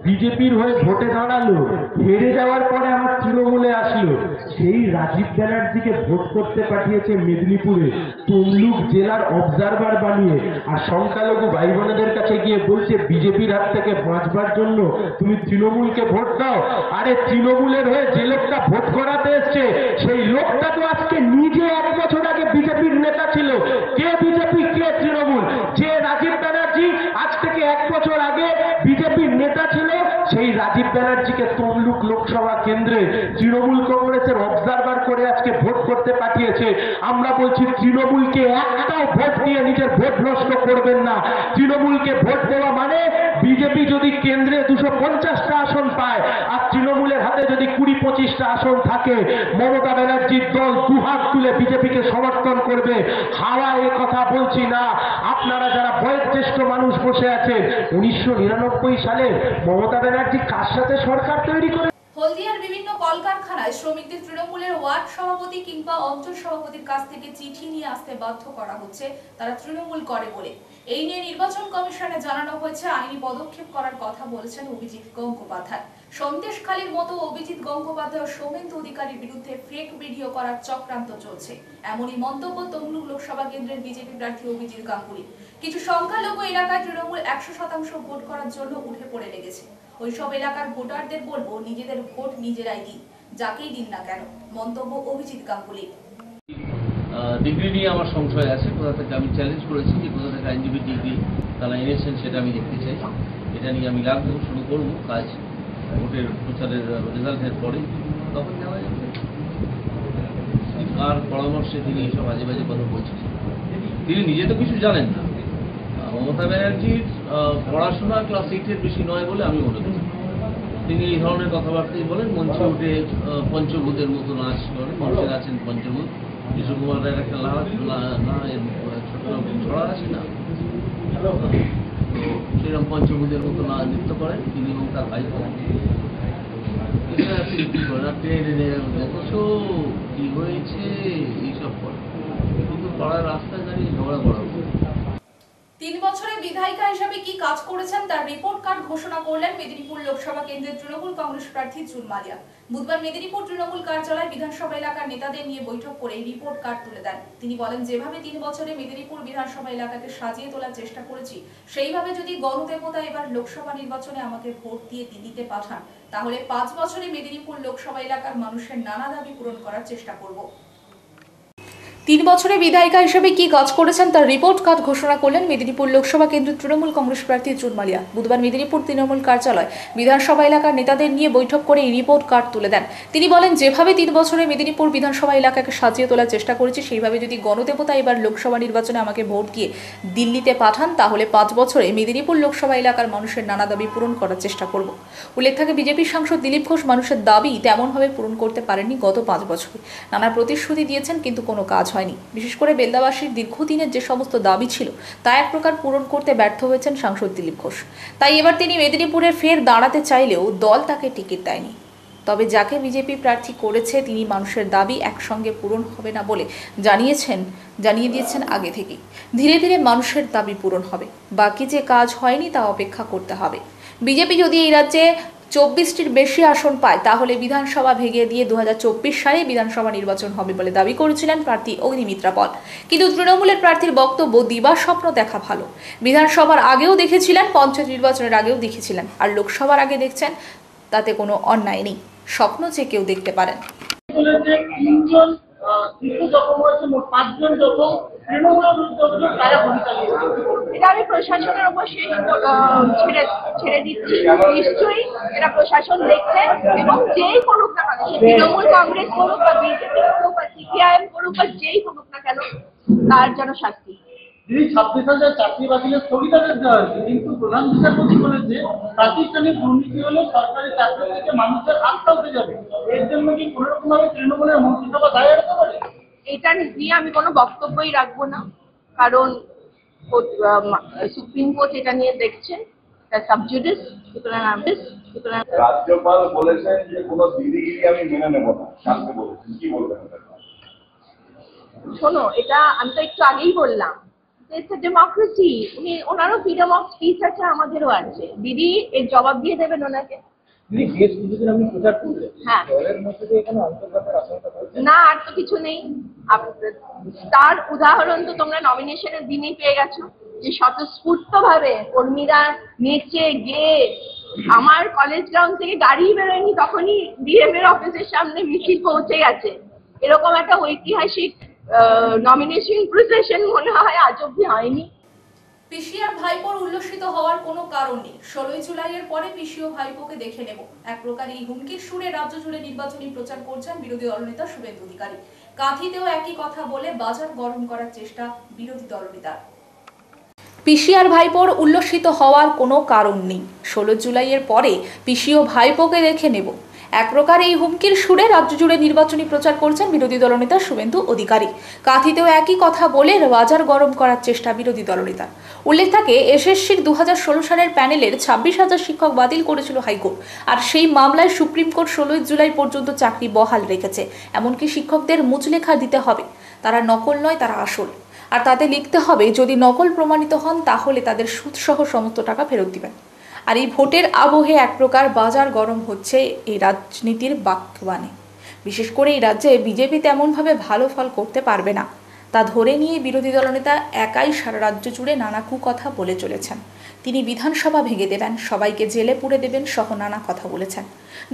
বিজেপির হয়ে ভোটে দাঁড়ালো, হেরে যাওয়ার পরে আমার তৃণমূলে আসলো, সেই রাজীব ব্যানার্জিকে ভোট করতে পাঠিয়েছে মেদিনীপুরে তমলুক জেলার অবজারভার বানিয়ে। আর সংখ্যালঘু ভাই বোনেদের কাছে গিয়ে বলছে বিজেপির হাত থেকে বাঁচবার জন্য তুমি তৃণমূলকে ভোট দাও। আরে তৃণমূলের হয়ে যে লোকটা ভোট করাতে এসছে, সেই লোকটা তো আজকে নিজে 1 বছর আগে বিজেপির নেতা ছিল। কে বিজেপি, কে তৃণমূল? যে রাজীব ব্যানার্জি আজ থেকে 1 বছর আগে বিজেপির নেতা ছিল, সেই রাজীব ব্যানার্জিকে তমলুক লোক লোকসভা কেন্দ্রে তৃণমূল কংগ্রেসের অবজারভার করে আজকে ভোট করতে পাঠিয়েছে। আমরা বলছি তৃণমূলকে একটাও ভোট দিয়ে নিজের ভোট নষ্ট করবেন না। তৃণমূলকে ভোট দেওয়া মানে বিজেপি যদি কেন্দ্রে 250টা আসন পায় আর তৃণমূলের হাতে যদি 20-25টা আসন থাকে, মমতা ব্যানার্জির দল দুহাত তুলে বিজেপিকে সমর্থন করবে। হাওয়া এ কথা বলছি না। আপনারা যারা বয়োজ্যেষ্ঠ মানুষ বসে আছেন, 1999 সালে মমতা ব্যানার্জি কার সাথে সরকার তৈরি করে? হলদিয়ার বিভিন্ন কলকারখানায় শ্রমিকদের তৃণমূলের ওয়ার্ড সভাপতি কিংবা অঞ্চল সভাপতির কাছ থেকে চিঠি নিয়ে আসতে বাধ্য করা হচ্ছে তারা তৃণমূল করে বলে। এই নিয়ে নির্বাচন কমিশনে জানানো হয়েছে, আইনি পদক্ষেপ করার কথা বলেছেন অভিজিৎ গঙ্গোপাধ্যায়। সন্দেশখালীর মতো অভিজিৎ গঙ্গোপাধ্যায় ও সৌমেন্দু অধিকারীর বিরুদ্ধে ফেক ভিডিও করার চক্রান্ত চলছে, এমনই মন্তব্য তমলুক লোকসভা কেন্দ্রের বিজেপি প্রার্থী অভিজিৎ গাঙ্গুলি। কিছু সংখ্যালঘু এলাকায় তৃণমূল 100% ভোট করার জন্য উঠে পড়ে লেগেছে। ওইসব এলাকার ভোটারদের বলবো, নিজেদের ভোট নিজেরাই দিন, যাকেই দিন না কেন। মন্তব্য অভিজিৎ গাঙ্গুলি। ডিগ্রি নিয়ে আমার সংশয় আছে, কোথা থেকে আমি চ্যালেঞ্জ করেছি যে কোথা থেকে আইনজীবী ডিগ্রি তারা এনেছেন সেটা আমি দেখতে চাই। এটা নিয়ে আমি লাগবো, শুরু করবো কাজ ভোটের প্রচারের রেজাল্টের পরে, তখন নেওয়া যাবে। কার পরামর্শে তিনি এইসব আজে বাজে কথা বলছেন? তিনি নিজে তো কিছু জানেন না। মমতা ব্যানার্জির পড়াশোনা ক্লাস 8-এর বেশি নয় বলে আমি মনে করি। তিনি এই ধরনের কথাবার্তাই বলেন, মঞ্চে উঠে পঞ্চভূতের মতো নাচ করেন। মঞ্চে আছেন পঞ্চভূত, বিশ্বকুমার রায়ের একটা ছোট ছড়া আছে না, সেরকম পঞ্চভূতের মতো নৃত্য করেন তিনি এবং তার ভাই করেন। কি হয়েছে এইসব করে, কিন্তু পাড়ার রাস্তায় দাঁড়িয়ে ঝগড়া করা। 3 বছরে বিধায়িকা হিসেবে কি কাজ করেছেন তার রিপোর্ট কার্ড ঘোষণা করলেন মেদিনীপুর লোকসভা কেন্দ্রের তৃণমূল কংগ্রেস প্রার্থী জুন মালিয়া। বুধবার মেদিনীপুর তৃণমূল কার্যালয়ে বিধানসভা এলাকার নেতাদের নিয়ে বৈঠক করে রিপোর্ট কার্ড তুলে দেন। তিনি বলেন, যেভাবে 3 বছরে মেদিনীপুর বিধানসভা এলাকাকে সাজিয়ে তোলার চেষ্টা করেছি, সেইভাবে যদি গণদেবতা এবার লোকসভা নির্বাচনে আমাকে ভোট দিয়ে দিল্লিতে পাঠান, তাহলে 5 বছরে মেদিনীপুর লোকসভা এলাকার মানুষের নানা দাবি পূরণ করার চেষ্টা করব। 3 বছরে বিধায়িকা হিসেবে কি কাজ করেছেন তার রিপোর্ট কার্ড ঘোষণা করলেন মেদিনীপুর লোকসভা কেন্দ্রের তৃণমূল কংগ্রেস প্রার্থী জুন মালিয়া। বুধবার মেদিনীপুর তৃণমূল কার্যালয় বিধানসভা এলাকার নেতাদের নিয়ে বৈঠক করে এই রিপোর্ট কার্ড তুলে দেন। তিনি বলেন, যেভাবে 3 বছরে মেদিনীপুর বিধানসভা এলাকাকে সাজিয়ে তোলার চেষ্টা করেছি, সেইভাবে যদি গণদেবতা এবার লোকসভা নির্বাচনে আমাকে ভোট দিয়ে দিল্লিতে পাঠান, তাহলে 5 বছরে মেদিনীপুর লোকসভা এলাকার মানুষের নানা দাবি পূরণ করার চেষ্টা করব। উল্লেখ থাকে, বিজেপি সাংসদ দিলীপ ঘোষ মানুষের দাবি তেমনভাবে পূরণ করতে পারেননি গত 5 বছরে। নানা প্রতিশ্রুতি দিয়েছেন, কিন্তু কোনো কাজ হয়নি। বিশেষ করে বেলদাবাসীর দীর্ঘদিনের যে সমস্ত দাবি ছিল তা এক প্রকার পূরণ করতে ব্যর্থ হয়েছেন সাংসদ দিলীপ ঘোষ। তাই এবার তিনি মেদিনীপুরে ফের দাঁড়াতে চাইলেও দল তাকে টিকিট দেয়নি। তবে যাকে বিজেপি প্রার্থী করেছে তিনি মানুষের দাবি একসঙ্গে পূরণ হবে না বলে জানিয়ে দিয়েছেন আগে থেকেই। ধীরে ধীরে মানুষের দাবি পূরণ হবে, বাকি যে কাজ হয়নি তা অপেক্ষা করতে হবে। বিজেপি যদি এই রাজ্যে 24টির বেশি আসন পায়, তাহলে বিধানসভা ভেঙে দিয়ে 2024 সালে বিধানসভা নির্বাচন হবে বলে দাবি করেছিলেন প্রার্থী অগ্নিমিত্রা পল। কিন্তু তৃণমূলের প্রার্থীর বক্তব্য, দিবার স্বপ্ন দেখা ভালো। বিধানসভার আগেও দেখেছিলেন, পঞ্চায়েত নির্বাচনের আগেও দেখেছিলেন, আর লোকসভার আগে দেখছেন, তাতে কোনো অন্যায় নেই। স্বপ্ন যে কেউ দেখতে পারেন। এটা আমি প্রশাসনের উপর ছেড়ে দিচ্ছি। নিশ্চয়ই এটা প্রশাসন দেখছে, এবং যেই করুক না কেন, তৃণমূল কংগ্রেস করুক বা বিজেপি করুক বা সিপিআইএম করুক বা যেই করুক না কেন, তার যেন শাস্তি। 26,000 চাকরি বাতিলের স্থগিতাদেশ দেওয়া হয়েছে, কিন্তু প্রধান বিচারপতি বলেছে প্রাতিষ্ঠানিক দুর্নীতি হলে সরকারি চাকরি থেকে মানুষের আস্থা উঠে যাবে। এর জন্য কি কোনো রকম ভাবে তৃণমূলের মন্ত্রিসভা দায় এড়াতে পারে? এটা নিয়ে আমি কোনো বক্তব্যই রাখবো না, কারণ সুপ্রিম কোর্ট এটা নিয়ে দেখছেন, সাবজুডিস। সুতরাং রাজ্যপাল বলেছেন যে কোনো দিদিগিরি আমি মেনে নেব না, শান্তি বলেছেন, কি বলবেন? শোনো, এটা আমি তো একটু আগেই বললাম, ডেমোক্রেসি। ওনারও ফ্রিডম অফ স্পিচ আছে, আমাদেরও আছে। দিদি এর জবাব দিয়ে দেবেন ওনাকে। হ্যাঁ, না আর তো কিছু নেই। তার উদাহরণ তো তোমরা নমিনেশনের দিনই পেয়ে গেছো, যে স্বতঃস্ফূর্ত ভাবে কর্মীরা নেচে গিয়ে আমার কলেজ গ্রাউন্ড থেকে গাড়ি বেরোয়নি, তখনই ডিএম এর অফিসের সামনে মিছিল পৌঁছে গেছে। এরকম একটা ঐতিহাসিক নমিনেশন প্রসেশন মনে হয় আজ অব্দি হয়নি। পিসিআর ভাইপোর উল্লসিত হওয়ার কোনো কারণ নেই। 16 জুলাইয়ের পরে পিসিও ভাইপোকে দেখে নেব, এক প্রকার এই হুমকির সুরে রাজ্য জুড়ে নির্বাচনী প্রচার করছেন বিরোধী দলনেতা শুভেন্দু অধিকারী। কাঁথিতেও একই কথা বলে বাজার গরম করার চেষ্টা বিরোধী দলনেতার। পিসিআর ভাইপোর উল্লসিত হওয়ার কোনো কারণ নেই। 16 জুলাইয়ের পরে পিসিও ভাইপোকে দেখে নেব, এক প্রকার এই হুমকির সুরে রাজ্য জুড়ে নির্বাচনী প্রচার করছেন বিরোধী দলনেতা শুভেন্দু অধিকারী। কাঁথিতেও একই কথা বলে বাজার গরম করার চেষ্টা বিরোধী দলনেতার। উল্লেখ থাকে, এসএসসির 2016 সালের প্যানেলের 26,000 শিক্ষক বাতিল করেছিল হাইকোর্ট। আর সেই মামলায় সুপ্রিম কোর্ট 16 জুলাই পর্যন্ত চাকরি বহাল রেখেছে। এমনকি শিক্ষকদের মুচলেখা দিতে হবে, তারা নকল নয়, তারা আসল। আর তাতে লিখতে হবে, যদি নকল প্রমাণিত হন তাহলে তাদের সুদসহ সমস্ত টাকা ফেরত দিবেন। আর এই ভোটের আবহে এক প্রকার বাজার গরম হচ্ছে এই রাজনীতির বাক্যবাণে। বিশেষ করে এই রাজ্যে বিজেপি তেমনভাবে ভালো ফল করতে পারবে না, তা ধরে নিয়ে বিরোধী দলনেতা একাই সারা রাজ্য জুড়ে নানা কুকথা বলে চলেছেন। তিনি বিধানসভা ভেঙে দেবেন, সবাইকে জেলে পুরে দেবেন সহ নানা কথা বলেছেন।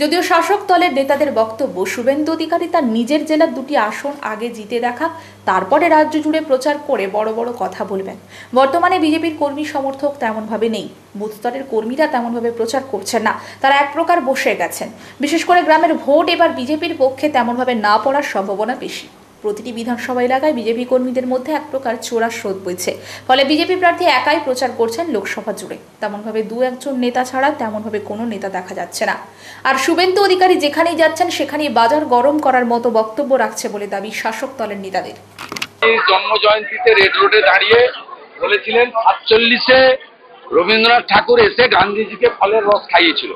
যদিও শাসক দলের নেতাদের বক্তব্য, শুভেন্দু অধিকারী তার নিজের জেলার 2টি আসন আগে জিতে দেখাক, তারপরে রাজ্য জুড়ে প্রচার করে বড় বড় কথা বলবেন। বর্তমানে বিজেপির কর্মী সমর্থক তেমনভাবে নেই, বুথ স্তরের কর্মীরা তেমনভাবে প্রচার করছেন না, তারা এক প্রকার বসে গেছেন। বিশেষ করে গ্রামের ভোট এবার বিজেপির পক্ষে তেমনভাবে না পড়ার সম্ভাবনা বেশি। প্রতিটি বিধানসভা এলাকায় বিজেপি কর্মীদের মধ্যে এক প্রকার চোরা স্রোত বইছে। ফলে বিজেপি প্রার্থী একাই প্রচার করছেন লোকসভা জুড়ে। তেমনভাবে 2-1 নেতা ছাড়া তেমনভাবে কোনো নেতা দেখা যাচ্ছে না। আর শুভেন্দু অধিকারী যেখানেই যাচ্ছেন সেখানেই বাজার গরম করার মতো বক্তব্য রাখছে বলে দাবি শাসক দলের নেতাদের। জন্ম জয়ন্তীতে রেড রোডে দাঁড়িয়ে বলেছিলেন 47-এ রবীন্দ্রনাথ ঠাকুর এসে গান্ধীজিকে ফলের রস খাইয়েছিল।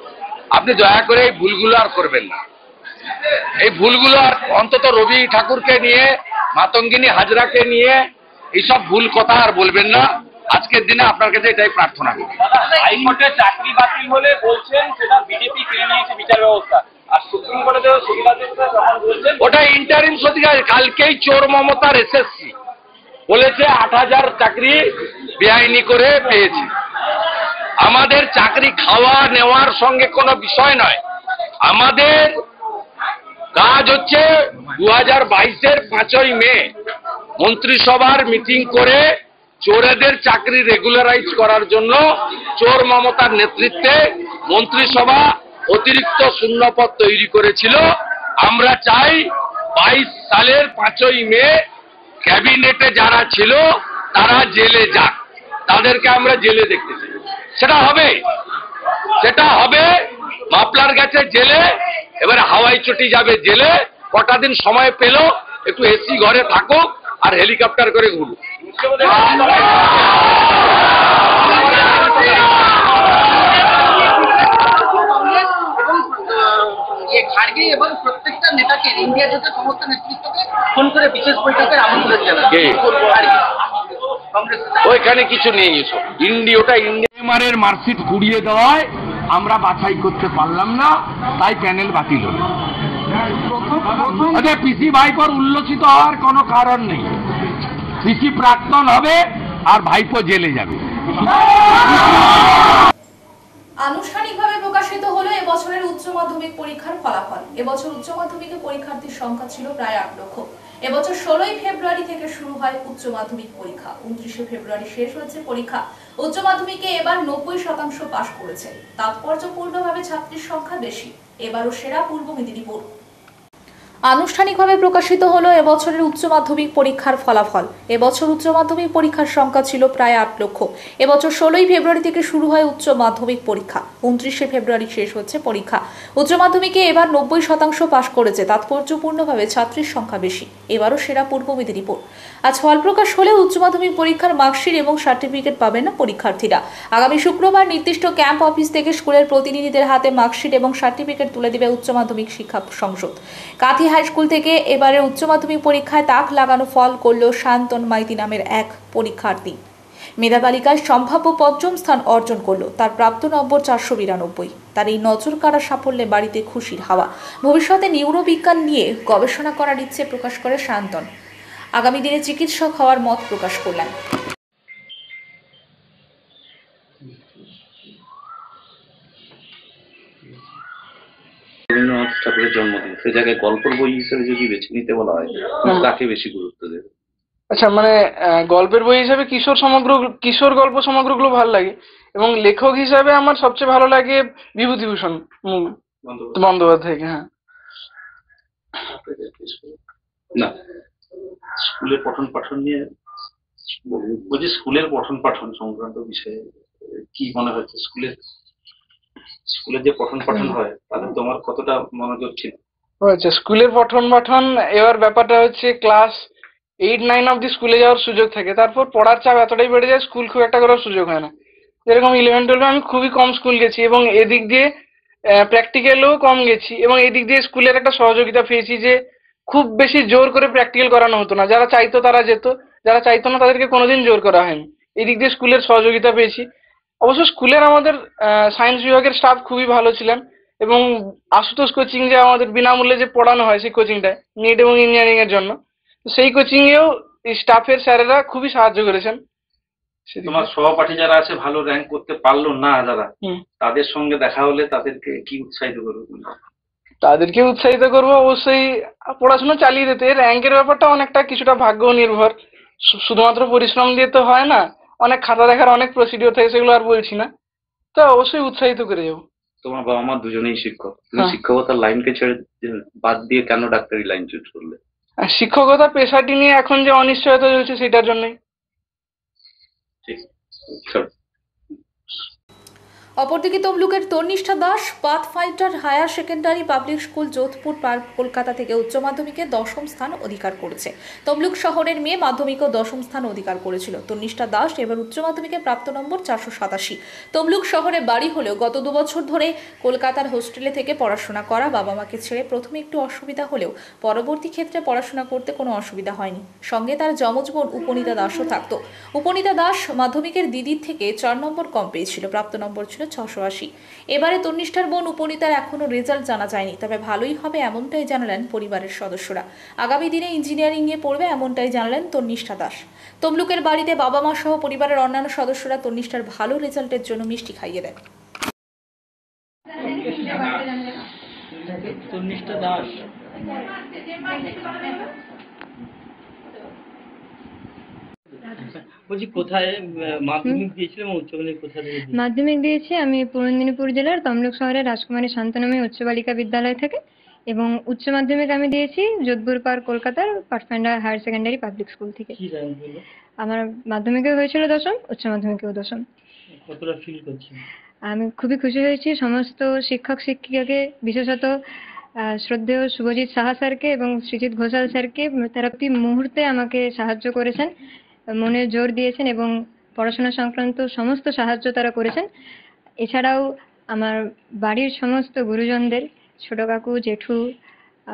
আপনি দয়া করে এই ভুলগুলো আর করবেন না। এই ভুলগুলো আর অন্তত রবি ঠাকুরকে নিয়ে, মাতঙ্গিনী হাজরাকে নিয়ে এইসব ভুল কথা আর বলবেন না। আজকের দিনে আপনার কাছে এটাই প্রার্থনা করি। হাইকোর্টে চাকরি বাতিল হলে বলছেন সেটা বিজেপি কিনে নিয়েছে বিচার ব্যবস্থা, আর সুপ্রিম কোর্টে সুবিধা যখন বলছেন ওটা ইন্টারিম সরকার। কালকেই চোর মমতার এসএসসি বলেছে 8,000 চাকরি বেআইনি করে পেয়েছে। আমাদের চাকরি খাওয়া নেওয়ার সঙ্গে কোনো বিষয় নয়। আমাদের কাজ হচ্ছে 2022-এর 5ই মে মন্ত্রিসভার মিটিং করে চোরেদের চাকরি রেগুলারাইজ করার জন্য চোর মমতার নেতৃত্বে মন্ত্রিসভা অতিরিক্ত শূন্যপদ তৈরি করেছিল। আমরা চাই 22 সালের 5ই মে ক্যাবিনেটে যারা ছিল তারা জেলে যাক, তাদেরকে আমরা জেলে দেখতে চাই। সেটা হবে। মাপলার গেছে জেলে, এবারে হাওয়াই চটি যাবে জেলে। কটা দিন সময় পেল, একটু এসি ঘরে থাকুক আর হেলিকপ্টার করে ঘুরুক। খাড়গে এবং প্রত্যেকটা নেতাকে, ইন্ডিয়া জোটের সমস্ত নেতৃত্বকে ফোন করে বিশেষ বৈঠকের আমন্ত্রণ জানান। ওইখানে কিছু নেই এসব। ওটা ইন্ডিয়ার মার্কশিট কুড়িয়ে দেওয়ায় আমরা বাছাই করতে পারলাম না, তাই প্যানেল বাতিল হল। পিসি ভাইপোর উল্লসিত হওয়ার কোনো কারণ নেই। পিসি প্রাক্তন হবে আর ভাইপো জেলে যাবে। আনুষ্ঠানিকভাবে প্রকাশিত হলো এবছরের উচ্চ মাধ্যমিক পরীক্ষার ফলাফল। এবছর উচ্চ মাধ্যমিকে পরীক্ষার্থীর সংখ্যা ছিল প্রায় 8 লক্ষ। এবছর 16 ফেব্রুয়ারি থেকে শুরু হয় উচ্চ মাধ্যমিক পরীক্ষা। 29 ফেব্রুয়ারি শেষ হয়েছে পরীক্ষা। উচ্চ মাধ্যমিকে এবার 90% পাশ করেছে। তাৎপর্যপূর্ণভাবে ছাত্রীর সংখ্যা বেশি। এবারও সেরা পূর্ব মেদিনীপুর। আনুষ্ঠানিকভাবে প্রকাশিত হলো এবছরের উচ্চ মাধ্যমিক পরীক্ষার ফলাফল। এবছর উচ্চ মাধ্যমিক পরীক্ষার সংখ্যা ছিল প্রায় 8 লক্ষ। এবছর 16 ফেব্রুয়ারি থেকে শুরু হয় উচ্চ মাধ্যমিক পরীক্ষা। 29 ফেব্রুয়ারি শেষ হচ্ছে পরীক্ষা। উচ্চ মাধ্যমিকে এবার 90% পাশ করেছে। তাৎপর্যপূর্ণভাবে ছাত্রীর সংখ্যা বেশি। এবারও সেরা পূর্ব মেদিনীপুর। আজ ফল প্রকাশ হলে উচ্চ মাধ্যমিক পরীক্ষার মার্কশিট এবং সার্টিফিকেট পাবেন না পরীক্ষার্থীরা। আগামী শুক্রবার নির্দিষ্ট ক্যাম্প অফিস থেকে স্কুলের প্রতিনিধিদের হাতে মার্কশিট এবং সার্টিফিকেট তুলে দেবে উচ্চ মাধ্যমিক শিক্ষা সংসদ। কাঁথি হাই স্কুল থেকে এবারে উচ্চ মাধ্যমিক পরীক্ষায় তাক লাগানো ফল করল শান্তন মাইতি নামের এক পরীক্ষার্থী। মেধা তালিকায় সম্ভাব্য 5ম স্থান অর্জন করলো। তার প্রাপ্ত নম্বর 492। তার এই নজর কাড়া সাফল্যে বাড়িতে খুশির হাওয়া। ভবিষ্যতে নিউরোবিজ্ঞান নিয়ে গবেষণা করার ইচ্ছে প্রকাশ করে শান্তন। আগামী দিনে চিকিৎসক হওয়ার মত প্রকাশ করলেন। রবীন্দ্রনাথ ঠাকুরের জন্মদিন, সে জায়গায় গল্পের বই হিসেবে যদি বেছে নিতে বলা হয়, কাকে বেশি গুরুত্ব দেবে? আচ্ছা, মানে গল্পের বই হিসাবে কিশোর গল্প সমগ্রগুলো ভালো লাগে, এবং লেখক হিসাবে আমার সবচেয়ে ভালো লাগে বিভূতিভূষণ বন্দ্যোপাধ্যায়কে। হ্যাঁ, না, স্কুলের পঠন পাঠন নিয়ে বলছি, স্কুলের পঠন পাঠন সংক্রান্ত বিষয়ে কি মনে হচ্ছে? স্কুলের যে পঠন পাঠন হয় তাহলে তোমার কতটা মনোযোগ ছিল? আচ্ছা, স্কুলের পঠন পাঠন, এবার ব্যাপারটা হচ্ছে ক্লাস 8-9 অব্দি স্কুলে যাওয়ার সুযোগ থাকে, তারপর পড়ার চাপ এতটাই বেড়ে যায় স্কুল খুব একটা করার সুযোগ হয় না। যেরকম 11-12 আমি খুবই কম স্কুল গেছি, এবং এদিক দিয়ে প্র্যাকটিক্যালও কম গেছি, এবং এদিক দিয়ে স্কুলের একটা সহযোগিতা পেয়েছি যে খুব বেশি জোর করে প্র্যাকটিক্যাল করানো হতো না, যারা চাইতো তারা যেত, যারা চাইতো না তাদেরকে কোনোদিন জোর করা হয়নি। এদিক দিয়ে স্কুলের সহযোগিতা পেয়েছি। অবশ্য স্কুলের আমাদের সায়েন্স বিভাগের স্টাফ খুবই ভালো ছিলেন, এবং আশুতোষ কোচিং যে আমাদের বিনামূল্যে যে পড়ানো হয় সেই কোচিংটায় নিট এবং ইঞ্জিনিয়ারিং এর জন্য, সেই কোচিংয়েও স্টাফের স্যারেরা খুবই সাহায্য করেছেন। তোমার সহপাঠী যারা আছে ভালো র্যাঙ্ক করতে পারলো না যারা, তাদের সঙ্গে দেখা হলে তাদেরকে কি উৎসাহিত করবে? তাদেরকে উৎসাহিত করবো অবশ্যই পড়াশোনা চালিয়ে যেতে। র্যাঙ্কের ব্যাপারটা অনেকটা কিছুটা ভাগ্য নির্ভর, শুধুমাত্র পরিশ্রম দিয়ে তো হয় না, অনেক খাতা দেখার অনেক প্রসিডিওর থাকে, সেগুলো আর বলছি না, তো অবশ্যই উৎসাহিত করে যাবো। তোমার বাবা মা দুজনেই শিক্ষক, তুমি শিক্ষকতার লাইনকে ছেড়ে বাদ দিয়ে কেন ডাক্তারি লাইন চুজ করলে? শিক্ষকতা পেশাটি নিয়ে এখন যে অনিশ্চয়তা চলছে সেটার জন্যই। ঠিক। অপরদিকে তমলুকের Tannistha Das Pathfinder Higher Secondary Public School Jodhpur Park Kolkata থেকে উচ্চ মাধ্যমিকে 10ম স্থান অধিকার করেছে। তমলুক শহরের মেয়ে মাধ্যমিকও 10ম স্থান অধিকার করেছিল। তন্নিষ্ঠা দাস এবার উচ্চ মাধ্যমিকে প্রাপ্ত নম্বর 487। তমলুক শহরে বাড়ি হলেও গত 2 বছর ধরে কলকাতার হোস্টেলে থেকে পড়াশোনা করা। বাবা মাকে ছেড়ে প্রথমে একটু অসুবিধা হলেও পরবর্তী ক্ষেত্রে পড়াশোনা করতে কোনো অসুবিধা হয়নি। সঙ্গে তার যমজ বোন উপনীতা দাসও থাকত। উপনীতা দাস মাধ্যমিকের দিদির থেকে 4 নম্বর কম পেয়েছিল, প্রাপ্ত নম্বর ছিল 680। এবারে তন্নিষ্ঠার বোন উপনীতার এখনো রেজাল্ট জানা যায়নি, তবে ভালোই হবে এমনটাই জানালেন পরিবারের সদস্যরা। আগামী দিনে ইঞ্জিনিয়ারিং নিয়ে পড়বে এমনটাই জানালেন তন্নিষ্ঠা দাস। তমলুকের বাড়িতে বাবা মা সহ পরিবারের অন্যান্য সদস্যরা তন্নিষ্ঠার ভালো রেজাল্টের জন্য মিষ্টি খাইয়ে দেন। তন্নিষ্ঠা দাস বলছি, কোথায় মাধ্যমিক দিয়েছিলেন এবং উচ্চ মাধ্যমিক কোথায় দিয়েছিলেন? মাধ্যমিক দিয়েছি আমি পূর্ব মেদিনীপুর জেলার তমলুক শহরের রাজকুমারী শান্তনামী উচ্চ বালিকা বিদ্যালয় থেকে, এবং উচ্চ মাধ্যমিক আমি দিয়েছি যোধপুর পার্ক কলকাতার Pathfinder Higher Secondary Public School থেকে। কি র্যাঙ্ক হলো? আমার মাধ্যমিকে হয়েছিল 10ম, উচ্চ মাধ্যমিকেও 10ম। কতটা ফিল করছেন? আমি খুবই খুশি হয়েছি। সমস্ত শিক্ষক শিক্ষিকাকে, বিশেষত শ্রদ্ধেয় শুভজিৎ সাহা স্যারকে এবং সৃজিত ঘোষাল স্যারকে, তারা প্রতি মুহূর্তে আমাকে সাহায্য করেছেন, মনে জোর দিয়েছেন এবং পড়াশোনা সংক্রান্ত সমস্ত সাহায্য তারা করেছেন। এছাড়াও আমার বাড়ির সমস্ত গুরুজনদের, ছোট কাকু, জেঠু,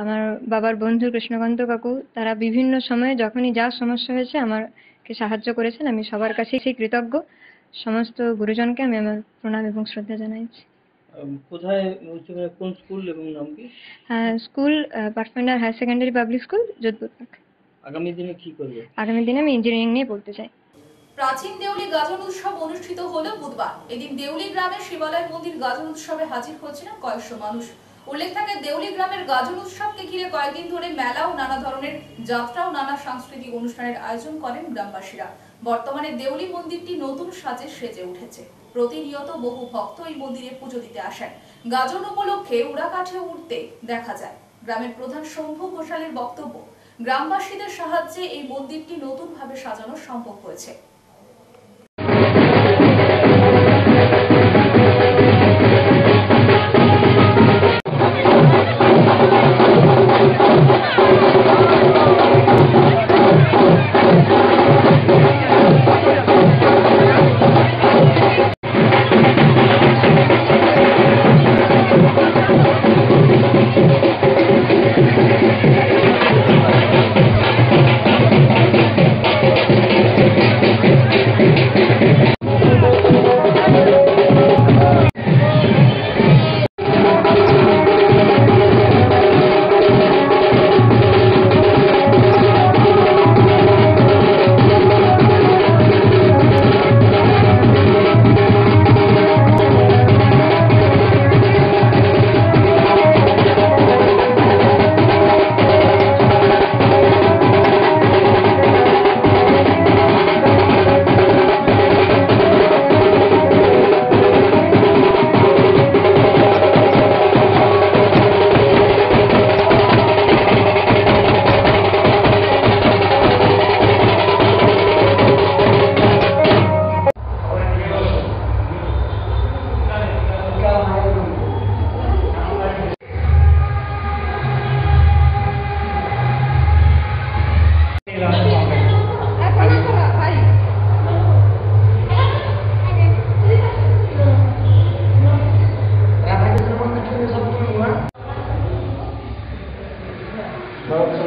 আমার বাবার বন্ধু কৃষ্ণকান্ত কাকু, তারা বিভিন্ন সময়ে যখনই যা সমস্যা হয়েছে আমাকে সাহায্য করেছেন। আমি সবার কাছেই সেই কৃতজ্ঞ। সমস্ত গুরুজনকে আমি আমার প্রণাম এবং শ্রদ্ধা জানাইছি। কোথায়, কোন স্কুল এবং নাম কি? School Pathfinder Higher Secondary Public School, Jodhpur Park. আগামী দিনে কি করবে? আগামী দিনে আমি ইঞ্জিনিয়ারিং নিয়ে পড়তে চাই। প্রাচীন দেউলি গাজন উৎসব অনুষ্ঠিত হলো বুধবার। এদিন দেউলি গ্রামের শিবালয় মন্দির গাজন উৎসবে হাজির হয়েছিলেন কয়েকশো মানুষ। উল্লেখ থাকে, দেউলি গ্রামের গাজন উৎসবকে ঘিরে কয়েকদিন ধরে মেলা ও নানা ধরনের যাত্রা ও নানা সাংস্কৃতিক অনুষ্ঠানের আয়োজন করেন গ্রামবাসীরা। বর্তমানে দেউলি মন্দিরটি নতুন সাজে সেজে উঠেছে। প্রতিনিয়ত বহু ভক্ত এই মন্দিরে পুজো দিতে আসেন। গাজন উপলক্ষে উড়াকাঠে উঠতে দেখা যায়। গ্রামের প্রধান শম্ভু ঘোষালের বক্তব্য, গ্রামবাসীদের সাহায্যে এই মন্দিরটি নতুনভাবে সাজানো সম্ভব হয়েছে।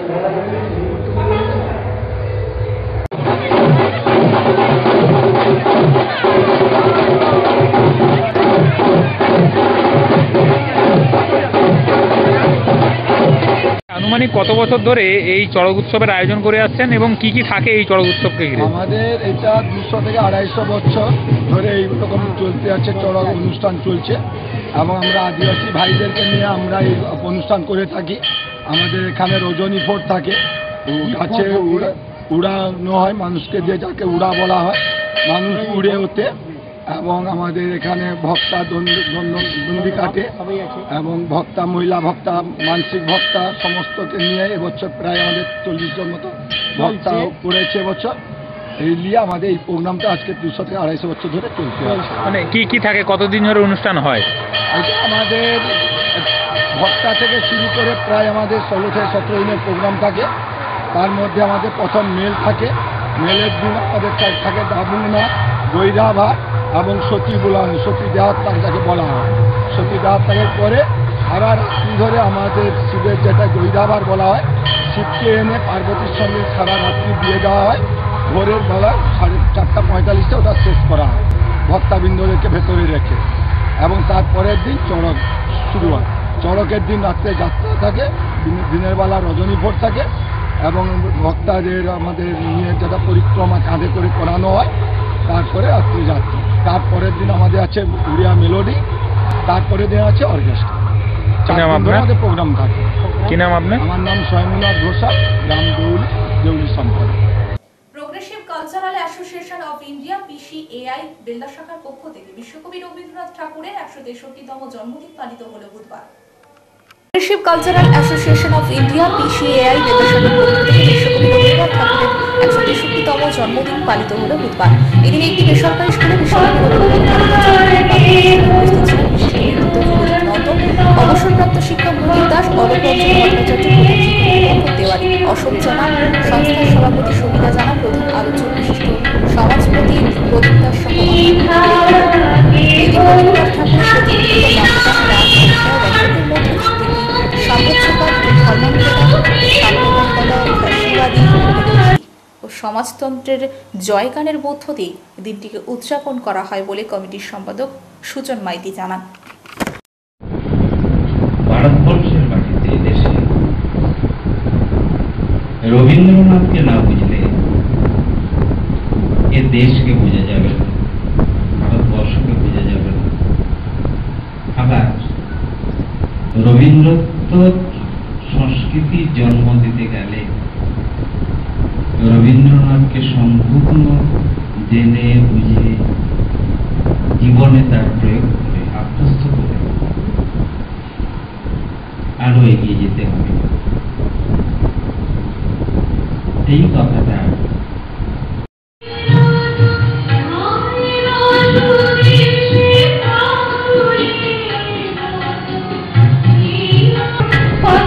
আনুমানিক কত বছর ধরে এই চড়ক উৎসবের আয়োজন করে আসছেন এবং কি কি থাকে এই চড়ক উৎসবকে ঘিরে? আমাদের এটা 200 থেকে 250 বছর ধরে এইরকম চলতে আছে, চড়ক অনুষ্ঠান চলছে এবং আমরা আদিবাসী ভাইদেরকে নিয়ে আমরা এই অনুষ্ঠান করে থাকি। আমাদের এখানে রজনী ফোর্ট থাকে, গাছে উড়ানো হয় মানুষকে দিয়ে, যাকে উড়া বলা হয়, মানুষ উড়ে ওঠে এবং আমাদের এখানে ভক্তা দণ্ডি কাটে এবং ভক্তা, মহিলা ভক্তা, মানসিক ভক্তা সমস্তকে নিয়ে এবছর প্রায় আমাদের 40 জন মতো ভক্তা করেছে এবছর। এই নিয়ে আমাদের এই প্রোগ্রামটা আজকে 200 থেকে 250 বছর ধরে চলছে। মানে কি কি থাকে, কতদিন ধরে অনুষ্ঠান হয়? এটা আমাদের ভক্তা থেকে শুরু করে প্রায় আমাদের 16 থেকে 17 দিনের প্রোগ্রাম থাকে। তার মধ্যে আমাদের প্রথম মেল থাকে, মেলের দিন আমাদের থাকে দাবুনা, গৈরাভাট এবং সতী বুলান, সতী দেহাত্যাগ যাকে বলা হয়। সতী দেহাত্যাগের পরে সারা রাত্রি ধরে আমাদের শিবের যেটা গৈরাভাট বলা হয়, শিবকে এনে পার্বতীর সঙ্গে সারা রাত্রি দিয়ে দেওয়া হয়। ভোরের বেলা 4:45 ওটা শেষ করা হয় ভক্তাবৃন্দদেরকে ভেতরে রেখে, এবং তারপরের দিন চড়ক শুরু হয়। চড়কের দিন রাত্রে যাত্রা থাকে, দিনের বেলা রজনী ভোর থাকে এবং ভক্তাদের আমাদের নিয়ে যেটা পরিক্রমা কাঁধে করে করানো হয়। তারপরে রাত্রি যাত্রা, তারপরের দিন আমাদের আছে উড়িয়া মেলোডি, তারপরের দিন আছে অর্কেস্ট্রা। আমাদের প্রোগ্রাম থাকে। কি নাম আপনার? আমার নাম স্বয়ংনাথ ঘোষাল, গ্রাম দেউলি সম্পাদক। Progressive cultural association of India PCAI Belda শাখার পক্ষ থেকে বিশ্বকবি রবীন্দ্রনাথ ঠাকুরের 163তম জন্মদিন পালিত হলো বুধবার। Progressive cultural association of India PCAI Belda শাখার পক্ষ থেকে বিশ্বকবি রবীন্দ্রনাথ ঠাকুরের 163তম জন্মদিন পালিত হলো বুধবার। এদিন একটি বেসরকারি স্কুলে বিশ্বকবি অবসরপ্রাপ্ত শিক্ষক মুনির দাস, অরূপরঞ্জন ভট্টাচার্য, দেওয়ালি, অশোক জানা, সংস্থার সভাপতি সুবিধা জানা, প্রধান আলোচক বিশিষ্ট সমাজপতি প্রদীপ দাস সহ ও সমাজতন্ত্রের জয়গানের মধ্য দিয়ে দিনটিকে উদযাপন করা হয় বলে কমিটির সম্পাদক সুজন মাইতি জানান। ভারতবর্ষের মাটিতে, দেশে রবীন্দ্রনাথকে না বুঝলে এ দেশকে বোঝা যাবে না, ভারতবর্ষকে বোঝা যাবে না। আবার রবীন্দ্রোত্তর সংস্কৃতির জন্ম দিতে গেলে রবীন্দ্রনাথকে সম্পূর্ণ জেনে বুঝে জীবনে তার প্রয়োগ করে আত্মস্থ করে আরো এগিয়ে যেতে হবে। এই কথাটা What